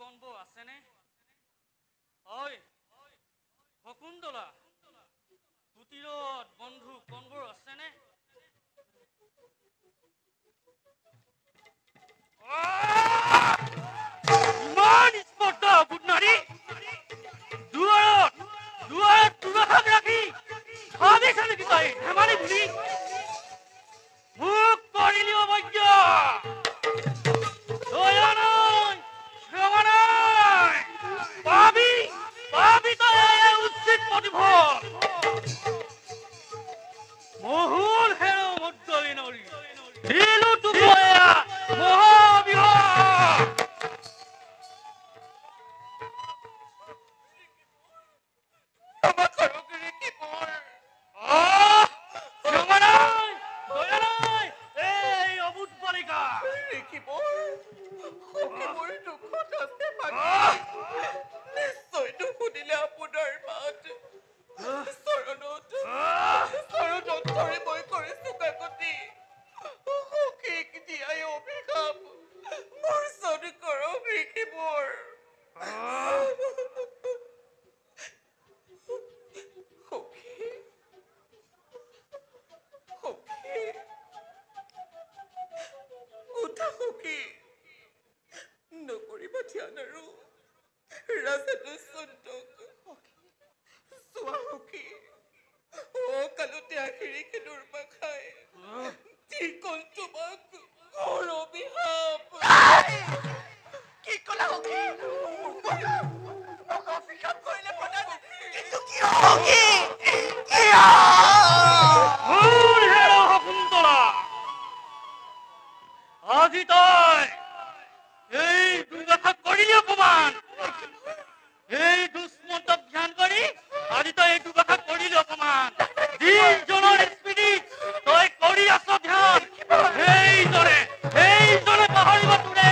কণব আছেনে? হয় শকুন্তলা কুটিৰত বন্ধু কণবোৰ আছেনে? ইমান স্পৰ্ধা বুটনাৰী দুৱাৰত দুৱাৰত ৰাখি ভাবিছে নেকি তাই ধেমালি বুলি? মোক কৰিলি অবৈধ দয়া নাই ক্ষমা নাই পাবি তই উচিত প্ৰতিফল। মহুল হেৰ মদ্দলি নৰি দিলো টুকুৰা মহাবিবাহ। আজি তই এই দুৰ্দশা কৰিলি অপমান। এই দুষ্মন্তক ধ্যান কৰি আজি তই এই দুৰ্দশা কৰিলি অপমান। যিজনৰ স্মৃতিত তই কৰি আছ ধ্যান সেইজনে পাহৰিব তোৰে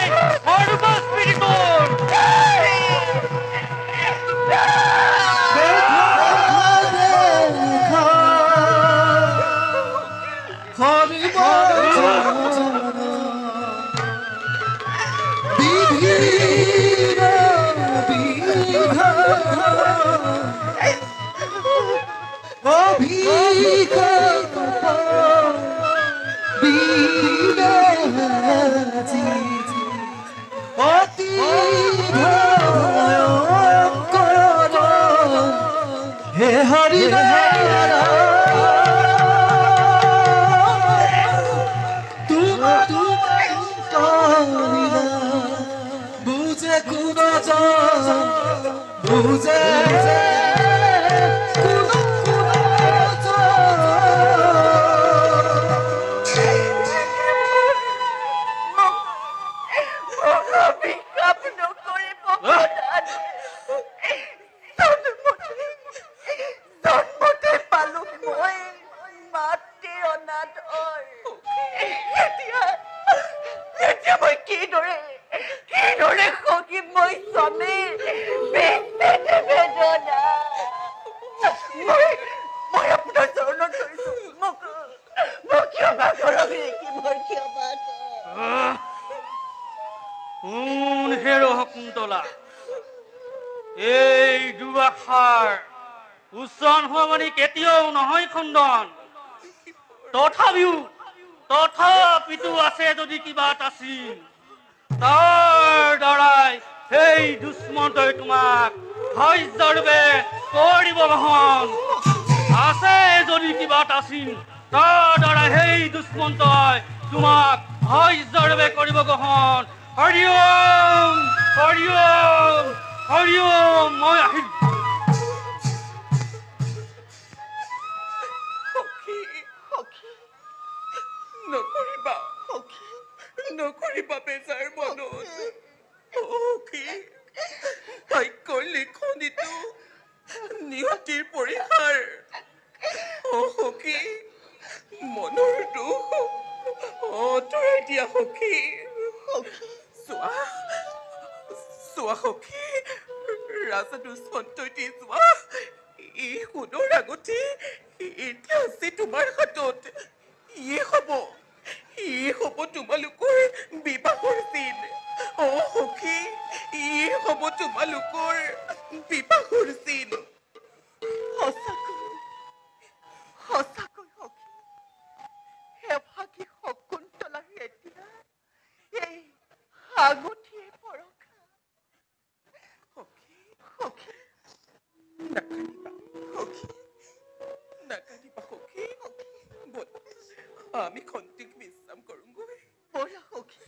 সৰ্ব স্মৃতিটোৰ। কোন হেৰ শকুন্তলা এই দুৰ্বাসাৰ উচ্চাৰণ হোৱা মানে কেতিয়াও নহয় খণ্ডন। তথাপিতো আছে যদি কিবা এটা চিন তাৰ দ্বাৰাই সেই দুষ্মন্তই তোমাক ধৈৰ্যৰূপে কৰিব গ্ৰহণ। আছে যদি কিবা এটা চিন তাৰ দ্বাৰা সেই দুষ্মন্তই তোমাক ধৈৰ্যৰূপে কৰিব গ্ৰহণ। হৰি ওম হৰি ওম হৰি ওম। মই আহিম। নকৰিবা বেজাৰ মনত ভাগ্যৰ লিখনিটো নিয়তিৰ পৰিহাৰ। সখী মনৰ দুখ আঁতৰাই দিয়া সখী। চোৱা সখী ৰাজা দুষ্মন্তই চোৱা এই সোণৰ আগতে এতিয়া আছে তোমাৰ হাতত। ইয়ে হ'ব তোমালোকৰ বিবাহৰ দিন। সখী ইয়ে আমি খন্তিক বিশ্ৰাম কৰোঁগৈ। ব'লা সখী।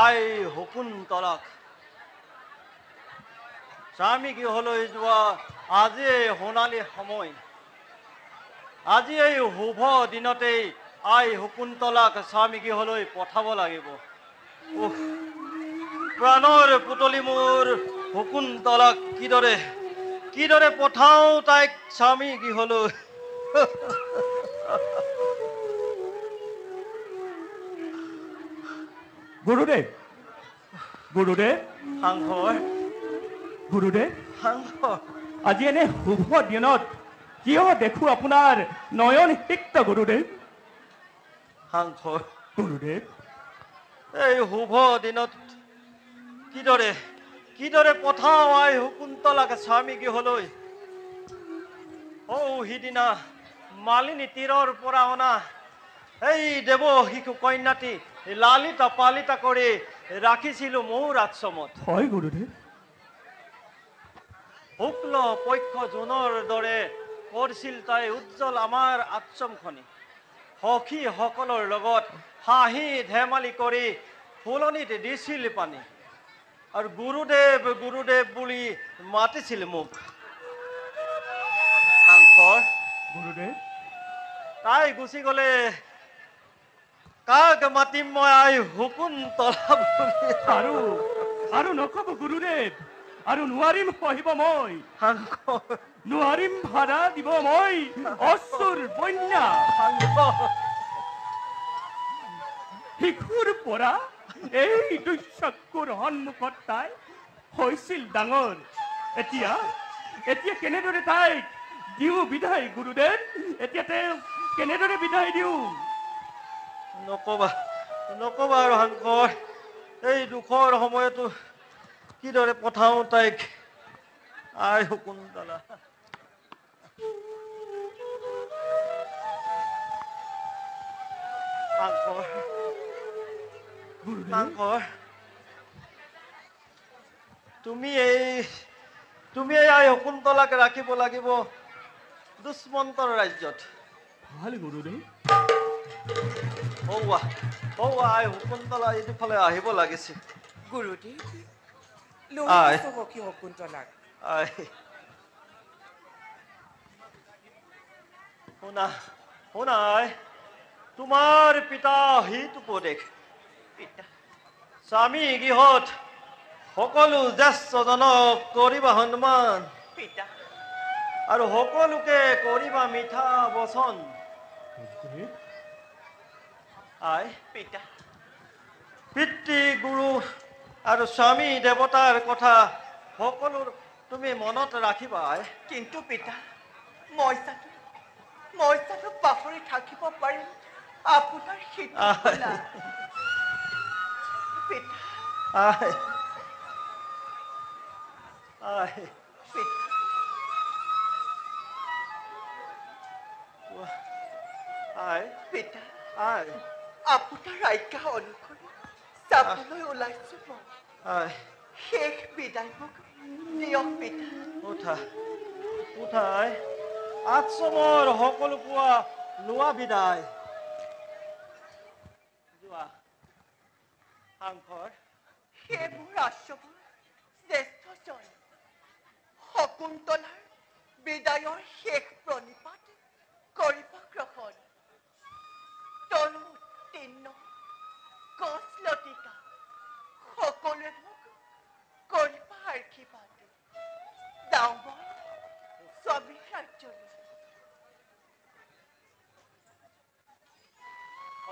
আই শকুন্তলাক স্বামী গৃহলৈ যোৱা আজি এই সোণালী সময়, আজি এই শুভ দিনতেই আই শকুন্তলাক স্বামী গৃহলৈ পঠাব লাগিব। প্ৰাণৰ পুতলি মোৰ শকুন্তলাক কিদৰে পঠাওঁ তাইক স্বামী গৃহলৈ। গুৰুদেৱ, গুৰুদেৱ, সাংঘৰ গুৰুদেৱ, সাংঘৰ আজি এনে শুভ দিনত কিয় দেখো আপোনাৰ নয়ন সিক্ত গুৰুদেৱ। সাংঘৰ গুৰুদেৱ, এই শুভ দিনত কিদৰে পঠাওঁ আই শকুন্তলাক স্বামী গৃহলৈ। সিদিনা মালিনী তীৰৰ পৰা অনা এই দেৱ শিশু কন্যাটি লালিতা পালিতা কৰি ৰাখিছিলো মোৰ আশ্ৰমত। হয় গুৰুদেৱ। শুক্ল পক্ষ জোনৰ দৰে কৰিছিল তাই উজ্জ্বল আমাৰ আশ্ৰমখনি। সখীসকলৰ লগত হাঁহি ধেমালি কৰি ফুলনিত দিছিল পানী, আৰু গুৰুদেৱ গুৰুদেৱ বুলি মাতিছিল মোক। গুৰুদেৱ, তাই গুচি গলে কাক মাতিম মই আই শকুন্তলা বুলি। আৰু নকব গুৰুদেৱ, আৰু নোৱাৰিম সহিব মই সাংকৰ নোৱাৰিম ভাড়া দিব মই অসুৰ বন্যা শিশুৰ পৰা এই দুশ্চকুৰ সন্মুখত তাই হৈছিল ডাঙৰ এতিয়া কেনেদৰে তাইক দিওঁ বিদায় গুৰুদেৱ এতিয়া তেওঁক কেনেদৰে বিদায় দিওঁ নকবা আৰু সাংকৰ এই দুখৰ সময়তো কিদৰে পঠাওঁ তাইক আই শকুন্তলা সাংকৰ তুমি আই শকুন্তলাক ৰাখিব লাগিব দুষ্মন্তৰ ৰাজ্যত ভাল গুৰুদেৱ আই শকুন্তলা এইফালে আহিব লাগিছিল গুৰুদেৱ আই। সখী শকুন্তলাক আই শুনা আই তোমাৰ পিতা হিত উপদেশ পিতা স্বামী গৃহত সকলো জ্যেষ্ঠজনক কৰিবা সন্মান পিতা আৰু সকলোকে কৰিবা মিঠা বচন আই পিতা পিতৃ গুৰু আৰু স্বামী দেৱতাৰ কথা সকলো তুমি মনত ৰাখিবা আই কিন্তু পিতা মই জানো পাহৰি থাকিব পাৰিম আপোনাৰ শীতলা পিতা আই পিতা আই পিতা আই আপোনাৰ আজ্ঞা অনুসৰি যাবলৈ ওলাইছো মই আই শেষ বিদায় মোক দিয়ক পিতা উঠা আই আশ্ৰমৰ সকলো পোৱা লোৱা বিদায় যোৱা সাংকৰ সেইবোৰ আশ্ৰমৰ জ্যেষ্ঠজন শকুন্তলাৰ বিদায়ৰ শেষ প্ৰণিপাত কৰিব গ্ৰহণ তনু তিন্ন গছ লতিকা সকলোৱে মোক কৰিব আশীৰ্বাদ যাওঁ মই স্বামীৰ ৰাজ্যলৈ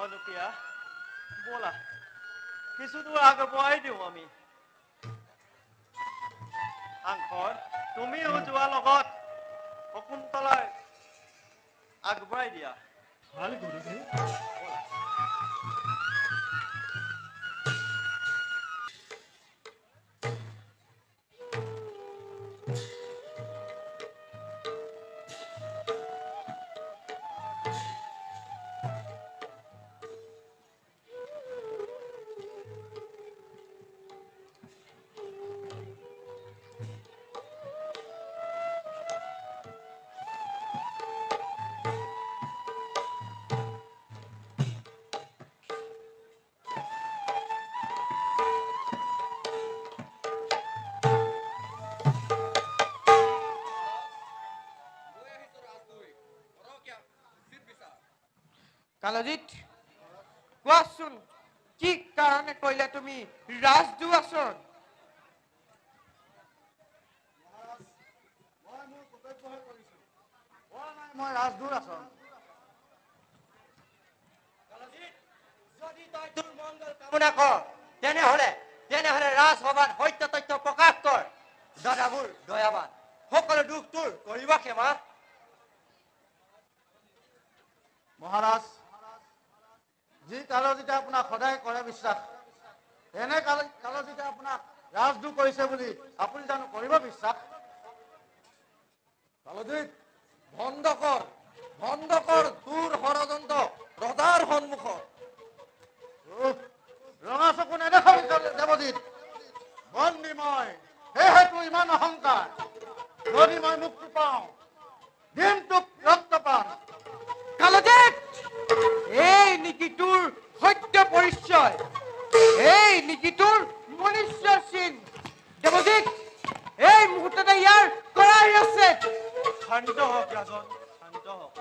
অনুপ্ৰিয়া ব'লা কিছু দূৰ আগবঢ়াই দিওঁ আমি সাংকৰ তুমিও যোৱা লগত শকুন্তলাৰ আগবঢ়াই দিয়া ভাল গুৰুদেৱ কালজিৎ কোৱাচোন কি কাৰণে কৈলা তুমি ৰাজদুৱাচন মই ৰাজদূত আছো যদি তই তোৰ মংগল কামনা কৰ তেনেহলে ৰাজসভাত সত্য তথ্য প্ৰকাশ কৰ দাদাবোৰ দয়াবান সকলো দুখ তোৰ কৰিব ক্ষমা মহাৰাজ যি কালজিতে আপোনাক সদায় কৰে বিশ্বাস এনে কালজিতে আপোনাক ৰাজদূত কৰিছে বুলি আপুনি জানো কৰিব বিশ্বাস কালজিত বন্ধ কৰ তোৰ ষড়যন্ত্ৰ ৰজাৰ সন্মুখত ৰঙা চকু নেদেখাবি দেৱজিৎ বন্দী মই সেয়েহেতু ইমান অহংকাৰ যদি মই মুক্তি পাওঁ দিম তোক ৰক্তপান কালজিৎ এই নেকি তোৰ সত্য পৰিচয় এই নেকি তোৰ মনুষ্যৰ চিন দেৱজিৎ এই মুহূৰ্ততে ইয়াৰ কৰাই আছে শান্ত হওক ৰাজন শান্ত হওক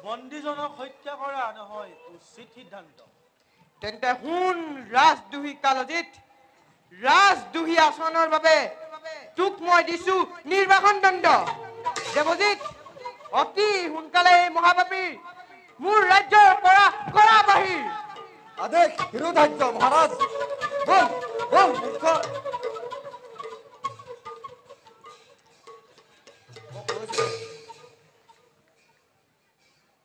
বন্দীজনক হত্যা কৰা নহয় উচিত সিদ্ধান্ত তেন্তে শুন ৰাজদুহী কালজিৎ ৰাজদুহী আসনৰ বাবে তোক মই দিছো নিৰ্বাসন দণ্ড দেৱজিৎ অতি সোনকালে এই মহাপাপীৰ মোৰ ৰাজ্যৰ পৰা কৰা বাহিৰ আদেশ বিৰোধাৰ্য মহাৰাজ বল বল মুখ্য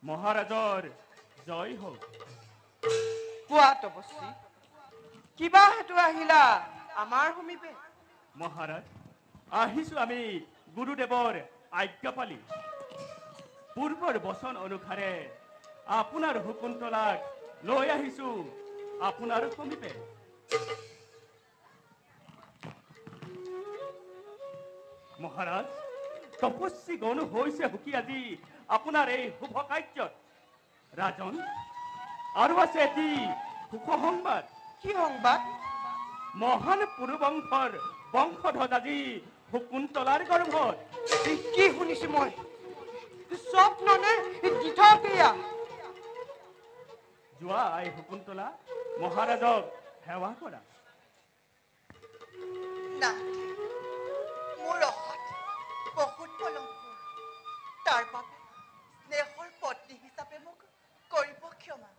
মহাৰাজৰ জয় হওক। কোৱা তপস্বী কিবা হেতু আহিলা আমাৰ সমীপে মহাৰাজ আহিছো আমি গুৰুদেৱৰ আজ্ঞা পালি পূৰ্বৰ বচন অনুসাৰে আপোনাৰ শকুন্তলাক লৈ আহিছো আপোনাৰ সমীপে। মহাৰাজ তপস্বী গণ হৈছে সুখী আজি আপোনাৰ এই শুভ কাৰ্যত। ৰাজন আৰু আছে এটি সুখ সংবাদ। কি সংবাদ? মহান পুৰুবংশৰ বংশধৰ আজি শকুন্তলাৰ গৰ্ভত। কি শুনিছো মই স্বপ্ন নে দিঠক্ৰিয়া? যোৱা এই শকুন্তলা মহাৰাজক সেৱা কৰা। না মোৰ অহাত বহুত পলমপুৰ তাৰ বাবে স্নেহৰ পত্নী হিচাপে মোক কৰিব ক্ষমা।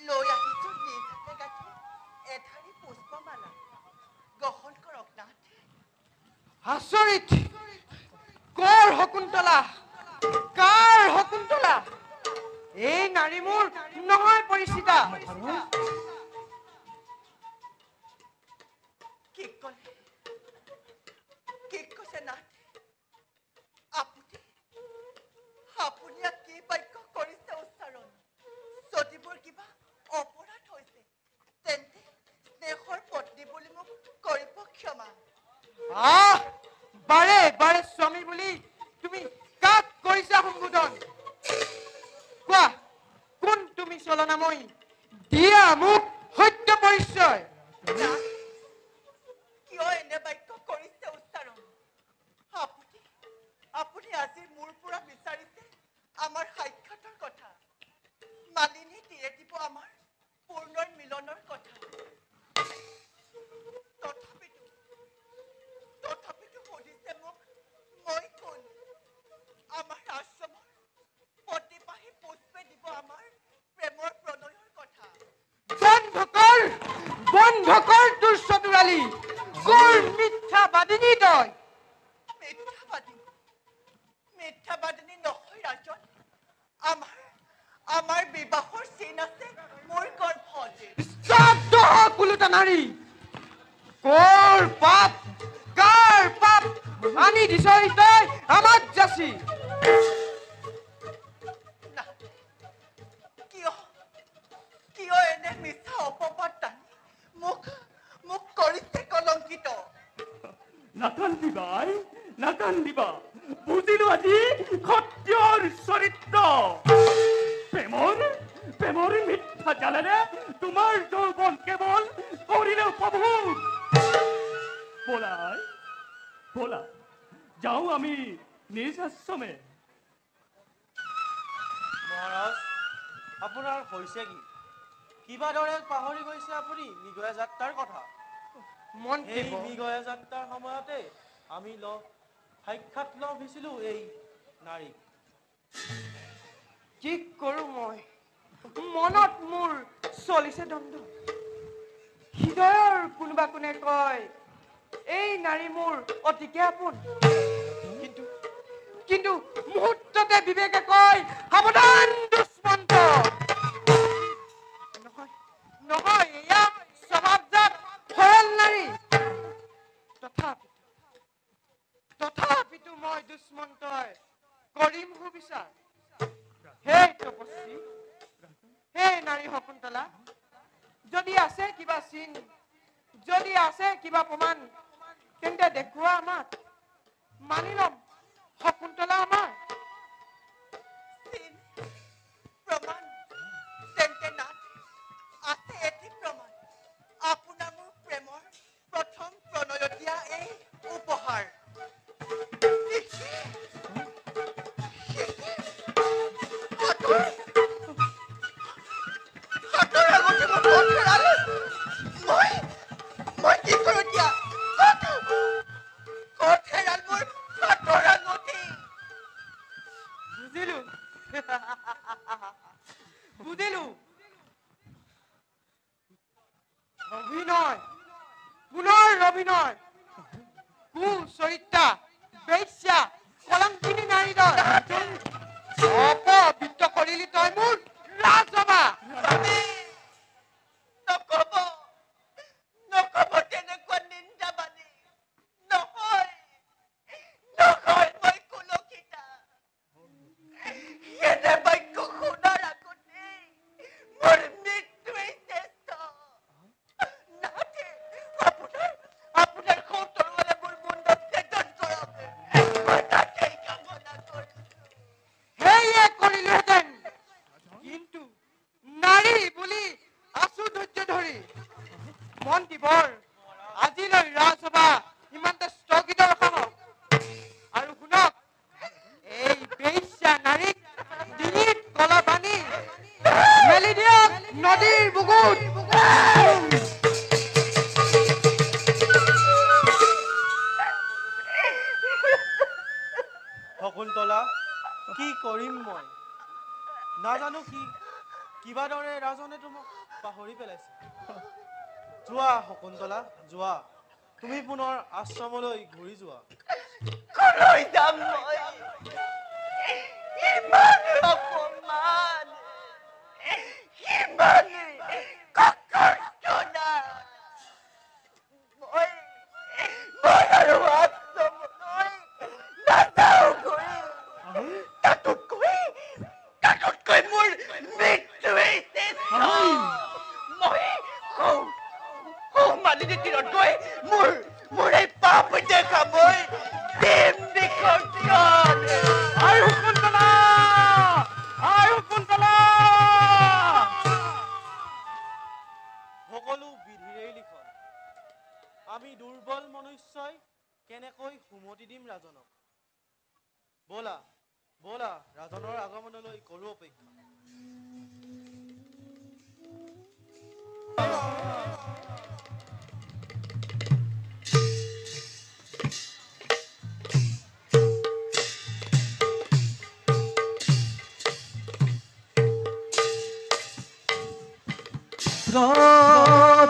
লৈ আহিছো নিজ হাতে গাঁঠি এধাৰি পুষ্পমালা গ্ৰহণ কৰক নাথ। আচৰিত কৰ শকুন্তলা কাৰ শকুন্তলা? এই নাৰী মোৰ নহয় পৰিচিতা। কি ক'লে কি কৈছে নাথ? আপুনি কি বাক্য কৰিছে উচ্চাৰণ? যদি মোৰ কিবা অপৰাধ হৈছে তেন্তে স্নেহৰ পত্নী বুলি মোক কৰিব ক্ষমা। বাৰে বাৰে স্বামী বুলি তুমি কাক কৰিছা সম্বোধন? কোৱা কোন তুমি চলনাময়ী? দিয়া মোক সত্য পৰিচয়। কিয় এনে বাক্য কৰিছে উচ্চাৰণ? আপুনি আজি মোৰ পৰা বিচাৰিছে আমাৰ সাক্ষাতৰ কথা, মালিনী তীৰে দিব আমাৰ পূৰ্ণৰ মিলনৰ কথা। তথাপিতো সুধিছে মোক মই কোন? আমাৰ আশ্ৰমৰ প্ৰতিপাহী পুষ্পে দিব আমাৰ প্ৰেমৰ প্ৰণয়ৰ কথা। বন্ধ কৰ তোৰ চতুৰালি। কৰ মিথ্যাবাদিনী তই? মিথ্যাবাদিনী নহয় ৰাজন। আমাৰ বিবাহৰ চিন আছে মোৰ গৰ্ভত। কুলুটা নাৰী কৰ পাপ কাৰ পাপ আনি দিছ তই আমাক যাচি? কিয় এনে মিছা অপবাদ টানি মোক কৰিছে কলংকিত? নাকান্দিবা নাকান্দিবা, বুজিলো আজি সত্যৰ চৰিত্ৰ। প্ৰেমৰ মিথ্যা জালেৰে তোমাৰ যৌৱন কেৱল কৰিলে উপভোগ। বলা যাওঁ আমি নিজ আশ্ৰমে। মহাৰাজ আপোনাৰ হৈছে কি? কিবা দৰে পাহৰি গৈছে আপুনি মৃগয়া যাত্ৰাৰ কথা। এই মৃগয়া যাত্ৰাৰ সময়তে আমি সাক্ষাৎ লগ হৈছিলো এই নাৰীক। কি কৰো মই? মনত মোৰ চলিছে দ্বন্দ্ব। হৃদয়ৰ কোনোবা কোনে কয় এই নাৰী মোৰ অতিকে আপোন, কিন্তু মুহূৰ্ততে বিবেকে কয় সাৱধান দুষ্মন্ত। নহয় এয়া স্বভাৱজাত সৰল নাৰী। তথাপিতো মই দুষ্মন্তই কৰিম সুবিচাৰ। হে তপস্বী, হে নাৰী শকুন্তলা, যদি আছে কিবা চিন, যদি আছে কিবা প্ৰমাণ তেন্তে দেখুওৱা আমাক। মানি ল'ম শকুন্তলা আমাৰ। প্ৰমাণ তেন্তে নাথ আছে এটি প্ৰমাণ। আপোনাৰ মোৰ প্ৰেমৰ প্ৰথম প্ৰণয় দিয়া এই উপহাৰ। মই কি কৰো এতিয়া? বুজিলো অভিনয় পুনৰ অভিনয় চৰিত্ৰা বেশ্যা কলংকিনী নাৰীদল অপবিত্ৰ কৰিলি তই মোৰ ৰাজসভা নকব তেনেকুৱা নিন্দাবাদী নহয় নহয় মই কুলসিতা এনে বাক্য শুনাৰ আগতে মোৰ মৃত্যুৱেই শ্ৰেষ্ঠ নাতে আপোনাৰ সৌতৰুৱালে মোৰ মুণ্ডত ছেদন কৰক মই তাকেই কামনা কৰিছো সেয়ে কৰিলোহেঁতেন কিন্তু নাৰী বুলি আছো ধৈৰ্য ধৰি মন্ত্ৰীবৰ আজিলৈ ৰাজসভা ইমানতে স্থগিত ৰখা হওক আৰু শুনক এই বেশ্যা নাৰীক ডিঙিত কলা বান্ধি মেলি দিয়ক নদীৰ বুকুত শকুন্তলা কি কৰিম মই নাজানো কিবা দৰে ৰাজনে তোমাক পাহৰি পেলাইছে যোৱা শকুন্তলা যোৱা তুমি পুনৰ আশ্ৰমলৈ ঘূৰি যোৱা কলৈ যাম মই ইমান অপমান ইমান ককৰ্তনা মই আৰু আশ্ৰমলৈ নাযাওঁগৈ তাতোতকৈ মোৰ মৃত্যুৱেই শ্ৰেষ্ঠ মই মালিনী তীৰত গৈ মোৰ এই পাপ দেখাবই দিম বিসৰ্জন সকলো বিধিৰেই লিখন আমি দুৰ্বল মনুষ্যই কেনেকৈ সুমতি দিম ৰাজনক বলা বলা ৰাজনৰ আগমনলৈ কৰো অপেক্ষা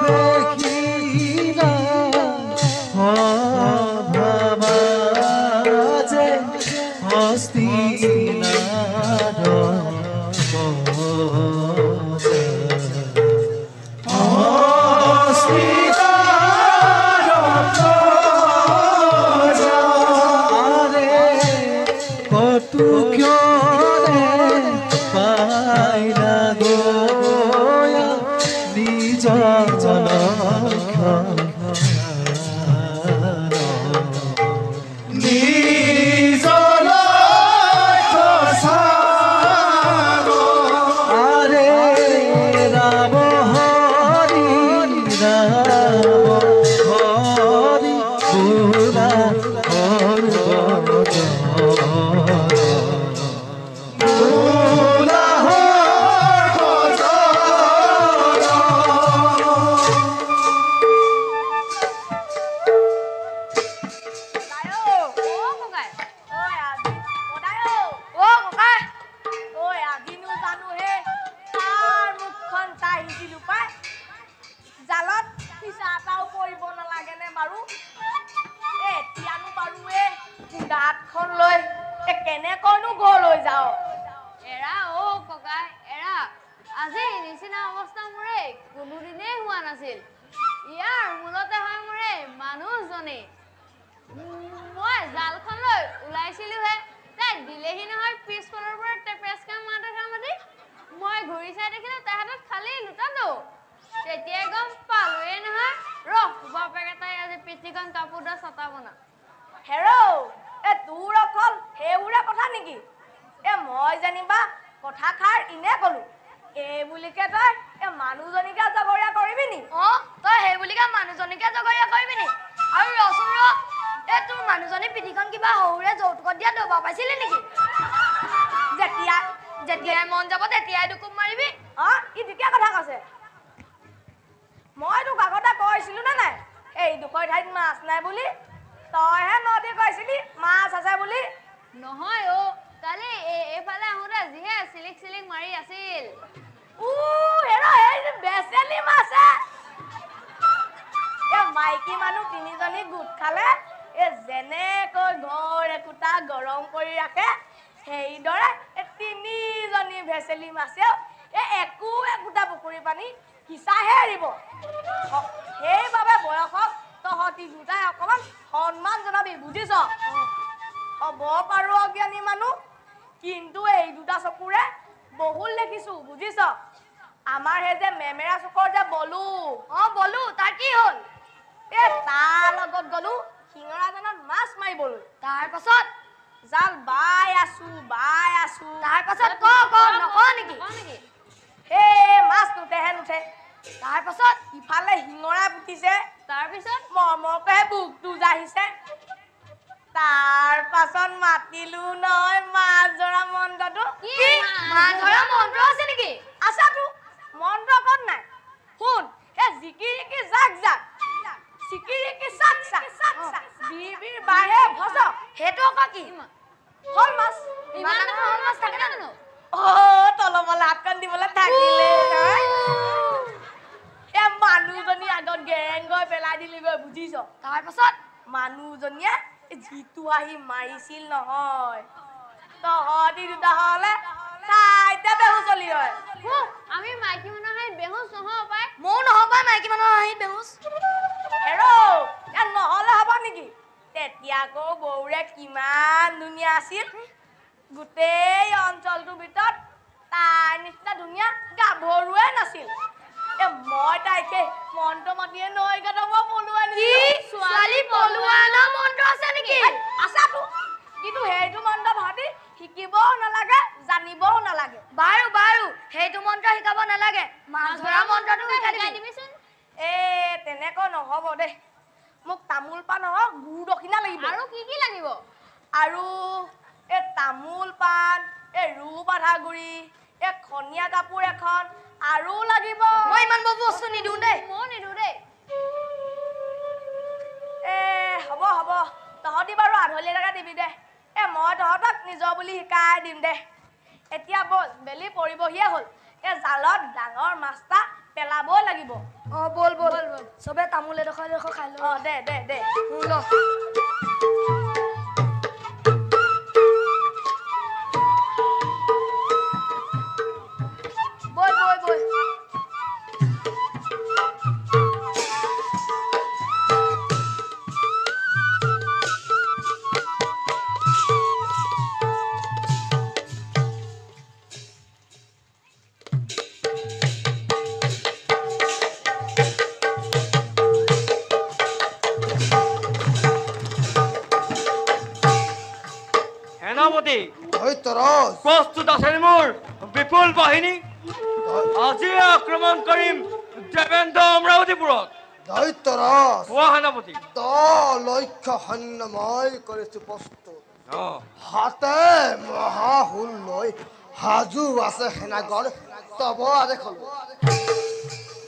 প্রবেশিনা ভাবাজে হস্তিনার কটু পাইনা গোয়া নিজ আরে রাম হরি রাম হরি বুলা কালি এইফালে আহোঁতে যিহে চিলিক চিলিক মাৰি আছিল বেচেলি মাছে মাইকী মানুহ তিনিজনী গোট খালে যেনেকৈ ঘৰ একোটা গৰম কৰি ৰাখে সেইদৰে তিনিজনী ভেচেলি মাছেও একো একোটা পুখুৰী পানী সিঁচাহে এৰিব সেইবাবে বয়সক তহঁতি দুটাই অকণমান সন্মান জনাবি বুজিছ হ'ব পাৰো অজ্ঞানী মানুহ কিন্তু এই দুটা চকুৰে বহুল দেখিছো বুজিছ আমাৰ সেই যে মেমেৰা চুকৰ যে বলো বলো তাৰ কি হ'ল তাৰ লগত গলো শিঙৰাজনত মাছ মাৰিবলৈ তাৰ পাছত জাল বাই আছো তাৰ পাছত নকওঁ নেকি সেই মাছ নুঠেহে নুঠে তাৰ পাছত ইফালে শিঙৰা পুতিছে তাৰ পিছত মৰমৰকৈহে বুকটো জাহিছে তাৰ পাছত মাতিলো নহয় মাছ ধৰা মন্ত্ৰটো মাছ ধৰা মন্ত্ৰ আছে নেকি আছাতো মন্ত্ৰ ক'ত নাই শুন জিকিৰিকি জাক জাক চিকিৰিকি চাক চাক বিবিৰ বাহে ভজ সেইটো আকৌ কি হল মাছ ইমান হল মাছ থাকে জানো তলবলে হাতখন দিবলৈ থাকিলে মানুহজনী আগত গেং গৈ পেলাই দিলিগৈ বুজিছ তাৰ পাছত মানুহজনীয়ে জিতু আহি মাৰিছিল নহয় তহঁতি দুটা হলে তাইতে বেহুচলি হয় আমি মাইকী মানুহৰ হাঁহিত বেহুচ নহ'ব পাই ময়ো নহ'ব মাইকী মানুহৰ হাঁহিত বেহুচ নহ'লে হ'ব নেকি তেতিয়া আকৌ বৌৰে কিমান ধুনীয়া আছিল গোটেই অঞ্চলটোৰ ভিতৰত তাইৰ নিচিনা ধুনীয়া গাভৰুৱে নাছিল মই তাইকে মন্ত্ৰ মাতিয়ে নৈ গাঁতব পলোৱা ছোৱালী পলোৱানৰ মন্ত্ৰ আছে নেকি আছাতো কিন্তু সেইটো মন্ত্ৰ ভাবি শিকিবও নালাগে জানিবও নালাগে বাৰু বাৰু সেইটো মন্ত্ৰ শিকাব নালাগে মাছ ধৰা মন্ত্ৰটো শিকাই দিবিচোন তেনেকৈ নহ'ব দেই মোক তামোল পাণ গুৰু দক্ষিণা লাগিব আৰু কি কি লাগিব আৰু তামোল পাণ ৰু বাধা গুৰি খনীয়া কাপোৰ এখন আৰু লাগিব মই ইমান বস্তু নিদিওঁ দেই মই নিদিওঁ দেই হ'ব হ'ব তহঁতি বাৰু আধলি টকা দিবি দে মই তহঁতক নিজৰ বুলি শিকাই দিম দে এতিয়া বল বেলি পৰিবহিয়ে হ'ল জালত ডাঙৰ মাছটা পেলাবই লাগিব বল বল চবে তামোল এডোখৰ খাই ল দে দে দে ল বল বল বল প্রস্তুত আছেন মোর বিপুল বাহিনী আজি আক্রমণ করিম দেবেন্দ্র অমরাবতীপুরত দৈত্যরাজ সেনাপতি লক্ষ্য সৈন্যময় কৰিছো প্ৰস্তুত হাতে মহাহুল লৈ সাজু আছে সেনাগৰ তব আদেশ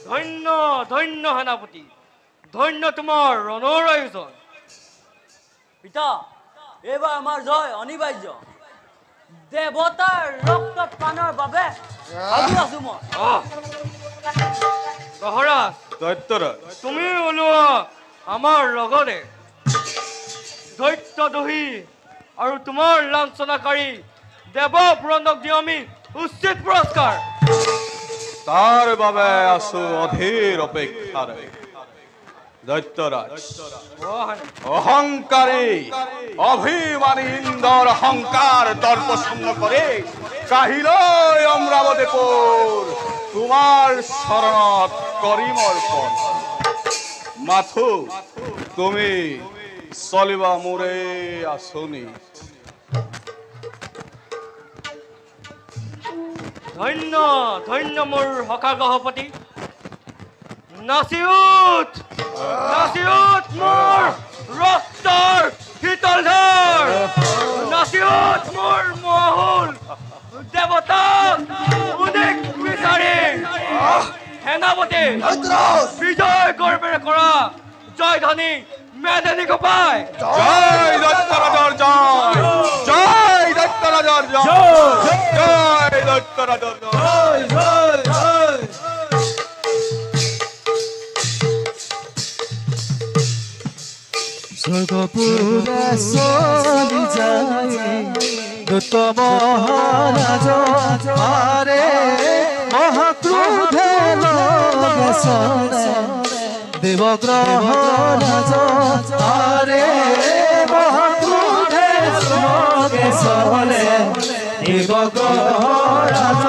ধন্য ধন্য সেনাপতি ধন্য তোমাৰ ৰণৰ আয়োজন পিতা এবাৰ আমাৰ জয় অনিবাৰ্য দেবতাৰ ৰক্ত পানৰ বাবে সাজু আছো মই মহাৰাজ দৈত্যৰাজ তুমি ওলোৱা আমাৰ লগতে দৈত্যদোহী আৰু তোমাৰ লাঞ্ছনাকাৰী দেৱপুৰন্দক দিওঁ আমি উচিত পুৰস্কাৰ তাৰ বাবে আছো অধীৰ অপেক্ষাৰে দৈত্যরাজ অহংকারী অভিমানী ইন্দ্র অহংকার দর্পশূন্য করে কাহিলৈ অমরাবতীপুর তোমার শরণত করিম অর্পণ মাথু তুমি চলিবা মোরে আঁচনি ধন্য ধন্য মোৰ সখা গহপতি নাচিউত নাচিউত মোৰ ৰক্তৰ শীতলধৰ নাচিউত মোৰ মহুল দেৱতা উদিক বিচাৰি সেনাপতি বিজয় গৰ্বেৰে কৰা জয় ধনী মেদিনী গোপাই জয় দৈত্যৰাজৰ জয় জয় দৈত্যৰাজ দৈত্যৰাজৰ জয় জয় দৈত্যৰাজৰ জয় জয় জয় স্বর্গপুরে চলি যায় দূত মহারাজ আরে মহাক্রোধে লগে চলে দেবগ্রহ রাজ আরে মহাক্রোধে লগে চলে দেবগ্রহ রাজ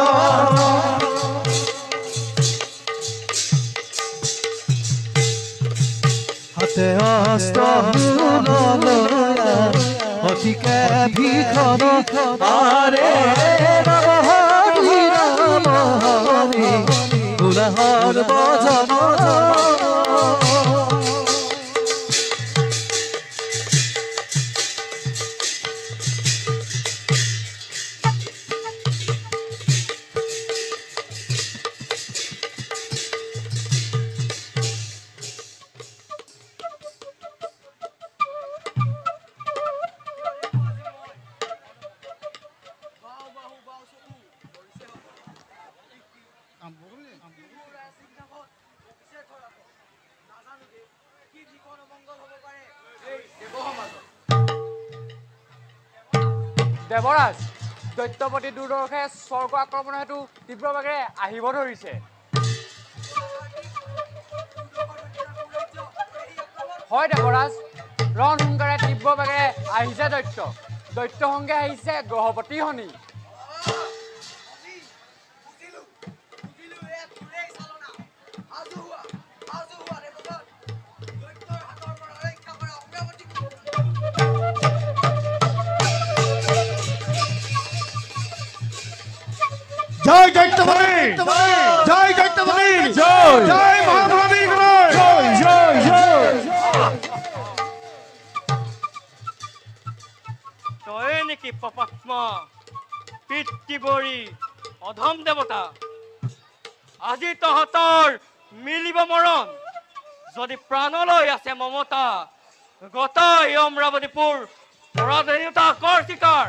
হাতে অস্ত্র অতিকে ভীষণ আরে রাম হরি গুণহর বজন দেৱৰাজ দৈত্যপতি দুৰ্দৰ্শে স্বৰ্গ আক্ৰমণৰ হেতু তীব্ৰভাৱে আহিব ধৰিছে হয় দেৱৰাজ ৰণ সোনকালে তীব্ৰভাৱে আহিছে দৈত্য সংগে আহিছে গ্ৰহপতি শনি জয় দৈত্যপতি জয় দৈত্যপতি জয় জয় মহাভাবী জয় জয় জয় তয়ে নেকি পাপাত্ম পিতৃবৰী অধম দেৱতা আজি তহঁতৰ মিলিব মৰণ যদি প্ৰাণলৈ আছে মমতা গতাই অমৰাৱতীপুৰ পৰাধীনতা কৰ শিকাৰ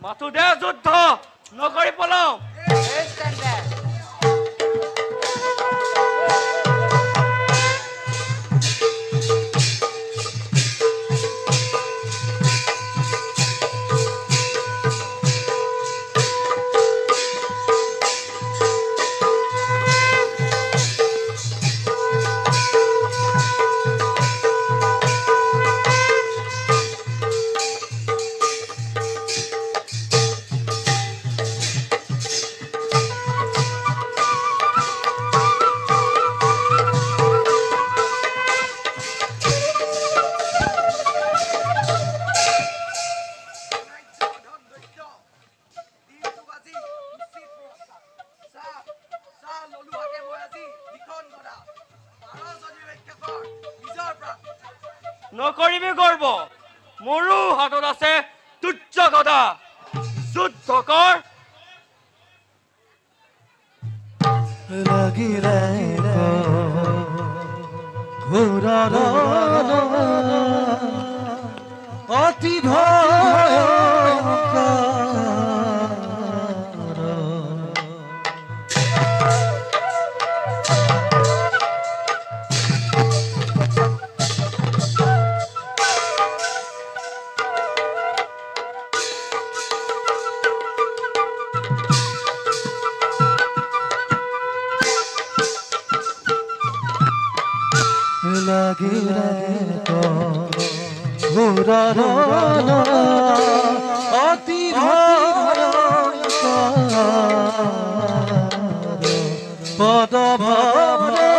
মাথো দে যুদ্ধ নকৰি পলাও নকৰিবি গৰ্ব মোৰো হাতত আছে তুচ্ছ গদা যুদ্ধ কৰ লাগিলে ঘোৰাৰ অতি ভয়ঙ্কৰ লাগিলে ঘোৰাৰ অতি পদ ভৰে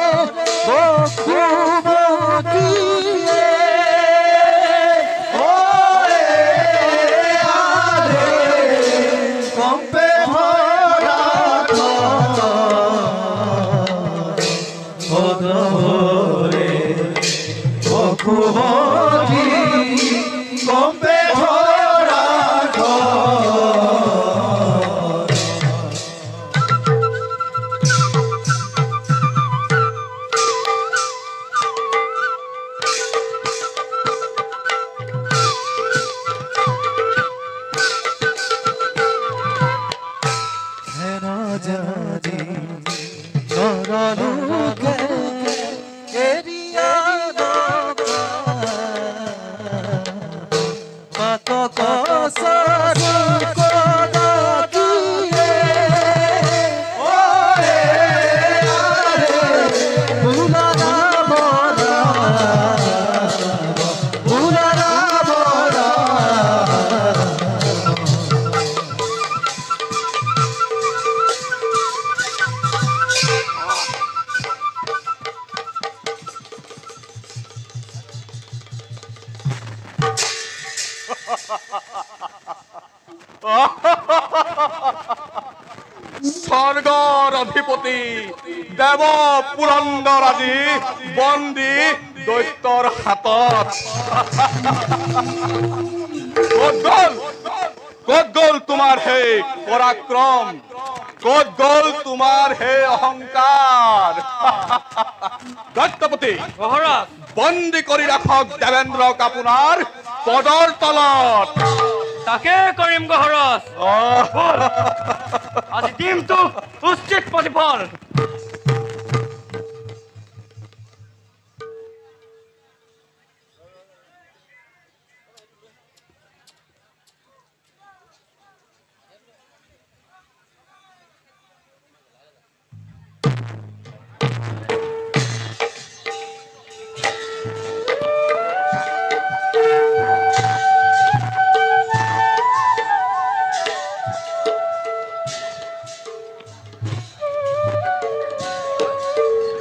কম্পে ভৰা পদ ভৰে কুমতি কম্পে ভৰা অধিপতি দেৱ পুৰন্দৰ আজি বন্দী দৈত্যৰ হাতত। ক'ত গ'ল তোমাৰ সেই পৰাক্ৰম? ক'ত গ'ল তোমাৰ সেই অহংকাৰ? দৈত্যপতি মহাৰাজ বন্দী কৰি ৰাখক দেৱেন্দ্ৰক আপোনাৰ পদৰ তলত। তাকে কৰিম মহাৰাজ। আজি দিনটো উচিত প্ৰতিফল।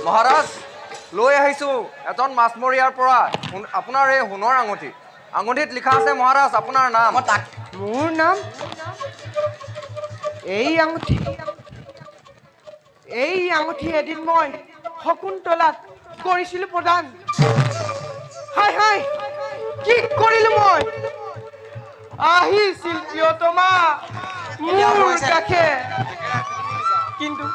মহাৰাজ লৈ আহিছো এজন মাছমৰীয়াৰ পৰা আপোনাৰ এই সোণৰ আঙুঠি। আঙুঠিত লিখা আছে মহাৰাজ আপোনাৰ নাম। মোৰ নাম? এই আঙুঠি এদিন মই শকুন্তলাক কৰিছিলো প্ৰদান। হাই হাই কি কৰিলো মই? আহিছিল প্ৰিয়তমা মোৰ কাষে, কিন্তু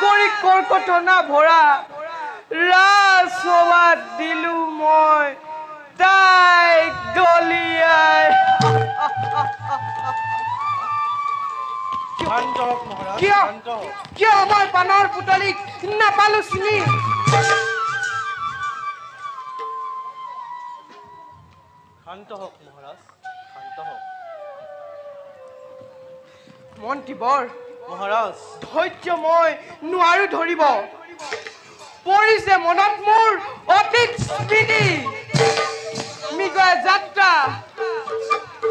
কৰি কৰ্কটনা ভৰা ৰাজসভাত দিলো মই তাইক দলিয়াই। কিয় মই পানৰ পুতলিক নাপালো চিনি? শান্ত হওক মহাৰাজ, শান্ত হওক। মন্ত্ৰীবৰ মহাৰাজ ধৈৰ্য মই নোৱাৰো ধৰিব। পৰিছে মনত মোৰ অতীত স্মৃতি। মৃগয়া যাত্ৰা,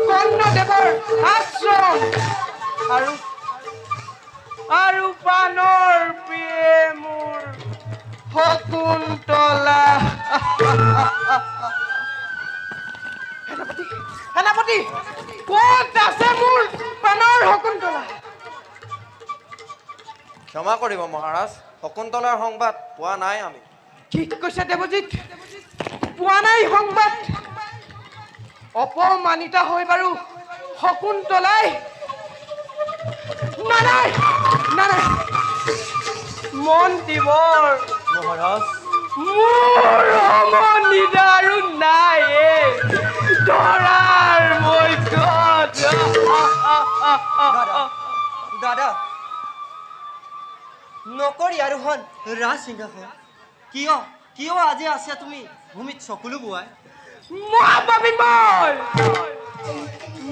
কৰ্ণদেৱৰ আশ্ৰম আৰু পানৰ প্ৰিয়ে মোৰ শকুন্তলা। সেনাপতি ক'ত আছে মোৰ পানৰ শকুন্তলা? ক্ষমা কৰিব মহাৰাজ, শকুন্তলাৰ সংবাদ পোৱা নাই আমি। কি কৈছে দেৱজিৎ? পোৱা নাই সংবাদ? অপমানিতা হৈ বাৰু শকুন্তলাই? নাই মন্ত্ৰীবৰ মহাৰাজ মোৰ সমনিদা আৰু নাই ধৰাৰ মধ্যত। দাদা নকৰি আৰোহণ ৰাজসিংহাসন কিয় আজি আছে তুমি ভূমিত চকুলো বোৱাই? মহাপাপী মই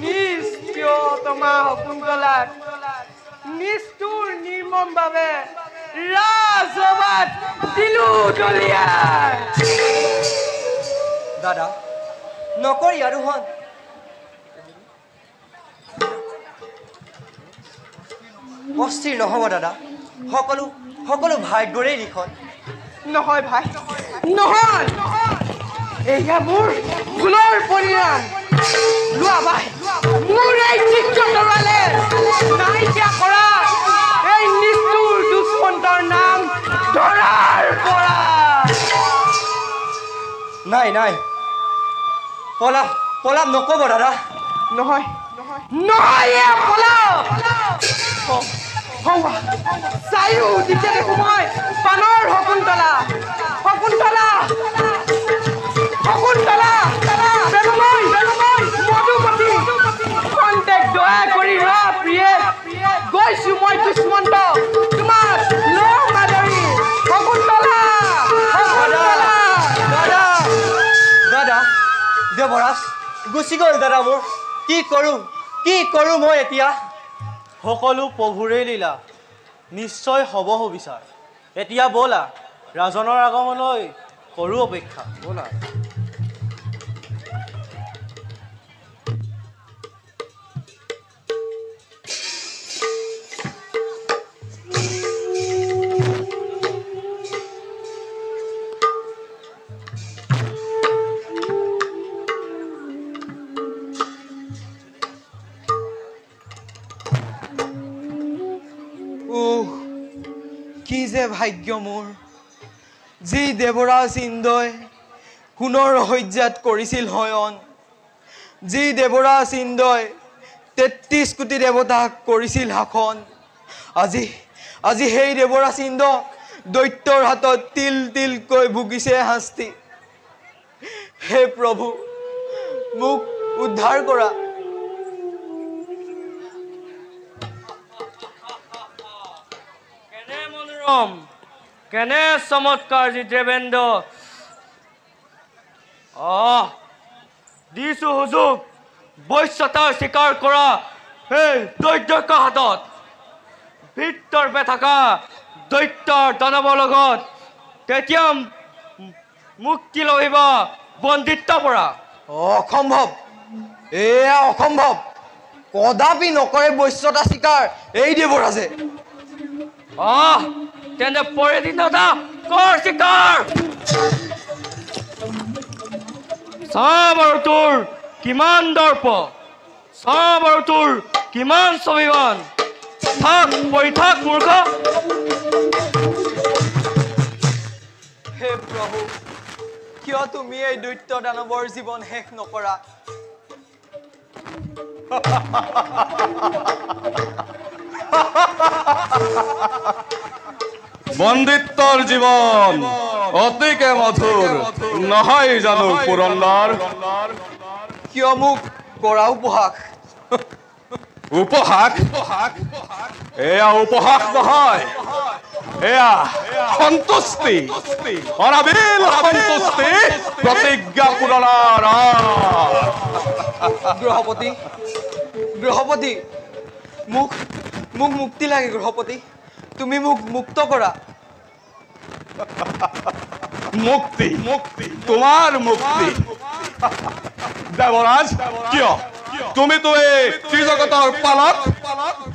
নিষ্প্ৰিয়তমা শকুন্তলাক নিষ্ঠুৰ নিৰ্মম ভাৱে ৰাজসভাত দিলো দলিয়াই। দাদা নকৰি আৰোহণ। অস্থিৰ নহ'ব দাদা, সকলো ভাগ্যৰে লিখন। নহয় ভাই, নহয়, এয়া মোৰ ভুলৰ পৰিণাম। লোৱা ভাই, মোৰ এই চিত্ৰতৰালে নাইকিয়া কৰা এই নিষ্ঠুৰ দুষ্মন্তৰ নাম ধৰাৰ পৰা। নাই পলাপ নক'ব দাদা। নহয় পলাপ। চাইও যেতিয়া দেখো মই পানৰ শকুন্তলা মধুমতী কণ্টেক দয়া কৰি ৰ প্ৰিয়ে। গৈছো মই দুষ্মন্ত তোমাৰ লগ মাদৰি শকুন্তলা। দাদা দেৱৰাজ গুচি গ'ল দাদা মোৰ। কি কৰো মই এতিয়া? সকলো প্ৰভুৰে লীলা, নিশ্চয় হ'ব সুবিচাৰ। এতিয়া ব'লা ৰাজনৰ আগমনলৈ কৰো অপেক্ষা। ব'লা। যে ভাগ্য মোৰ যি দেৱৰাজ ইন্দ্ৰই সোণৰ শয্যাত কৰিছিল হয়ন যি দেৱৰাজ ইন্দ্ৰই 33 কোটি দেৱতাক কৰিছিল শাসন আজি সেই দেৱৰাজ ইন্দ্ৰ দৈত্যৰ হাতত তিল তিলকৈ ভুগিছে শাস্তি হে প্ৰভু মোক উদ্ধাৰ কৰা কেনে মনোৰম কেনে চমৎকাৰ যি দেবেন্দ্ৰ দিছো হুজুক বৈশ্যতাৰ স্বীকাৰ কৰা সেই দৈত্যৰ হাতত ভিতৰপে থকা দৈত্যৰ দানৱৰ লগত তেতিয়া মুক্তি লভিব বন্দিত্বৰ পৰা অসম্ভৱ এয়া অসম্ভৱ কদাপি নকৰে বৈশ্যতা স্বীকাৰ এই দেৱৰাজে তেন্তে পৰিদিনতা কৰ স্বীকাৰ চাব আৰু তোৰ কিমান দৰ্প চাব আৰু তোৰ কিমান স্বাভিমান থাক পৰি থাক মূৰ্খ হে প্ৰভু কিয় তুমি এই দৈত্য দানৱৰ জীৱন শেষ নকৰা বন্দিত্বৰ জীৱন অতিকে মধুৰ নহয় জানো পুৰন্দৰ কিয় মোক কৰা উপহাস এয়া উপহাস নহয় এয়া সন্তুষ্টি অনাবিল সন্তুষ্টি প্ৰতিজ্ঞা পূৰণৰ গ্ৰহপতি মোক মুক্তি লাগে গ্ৰহপতি তুমি মোক মুক্ত কৰা মুক্তি তোমাৰ মুক্তি দেৱৰাজ কিয় তুমি তো এই ত্ৰিজগতৰ পালক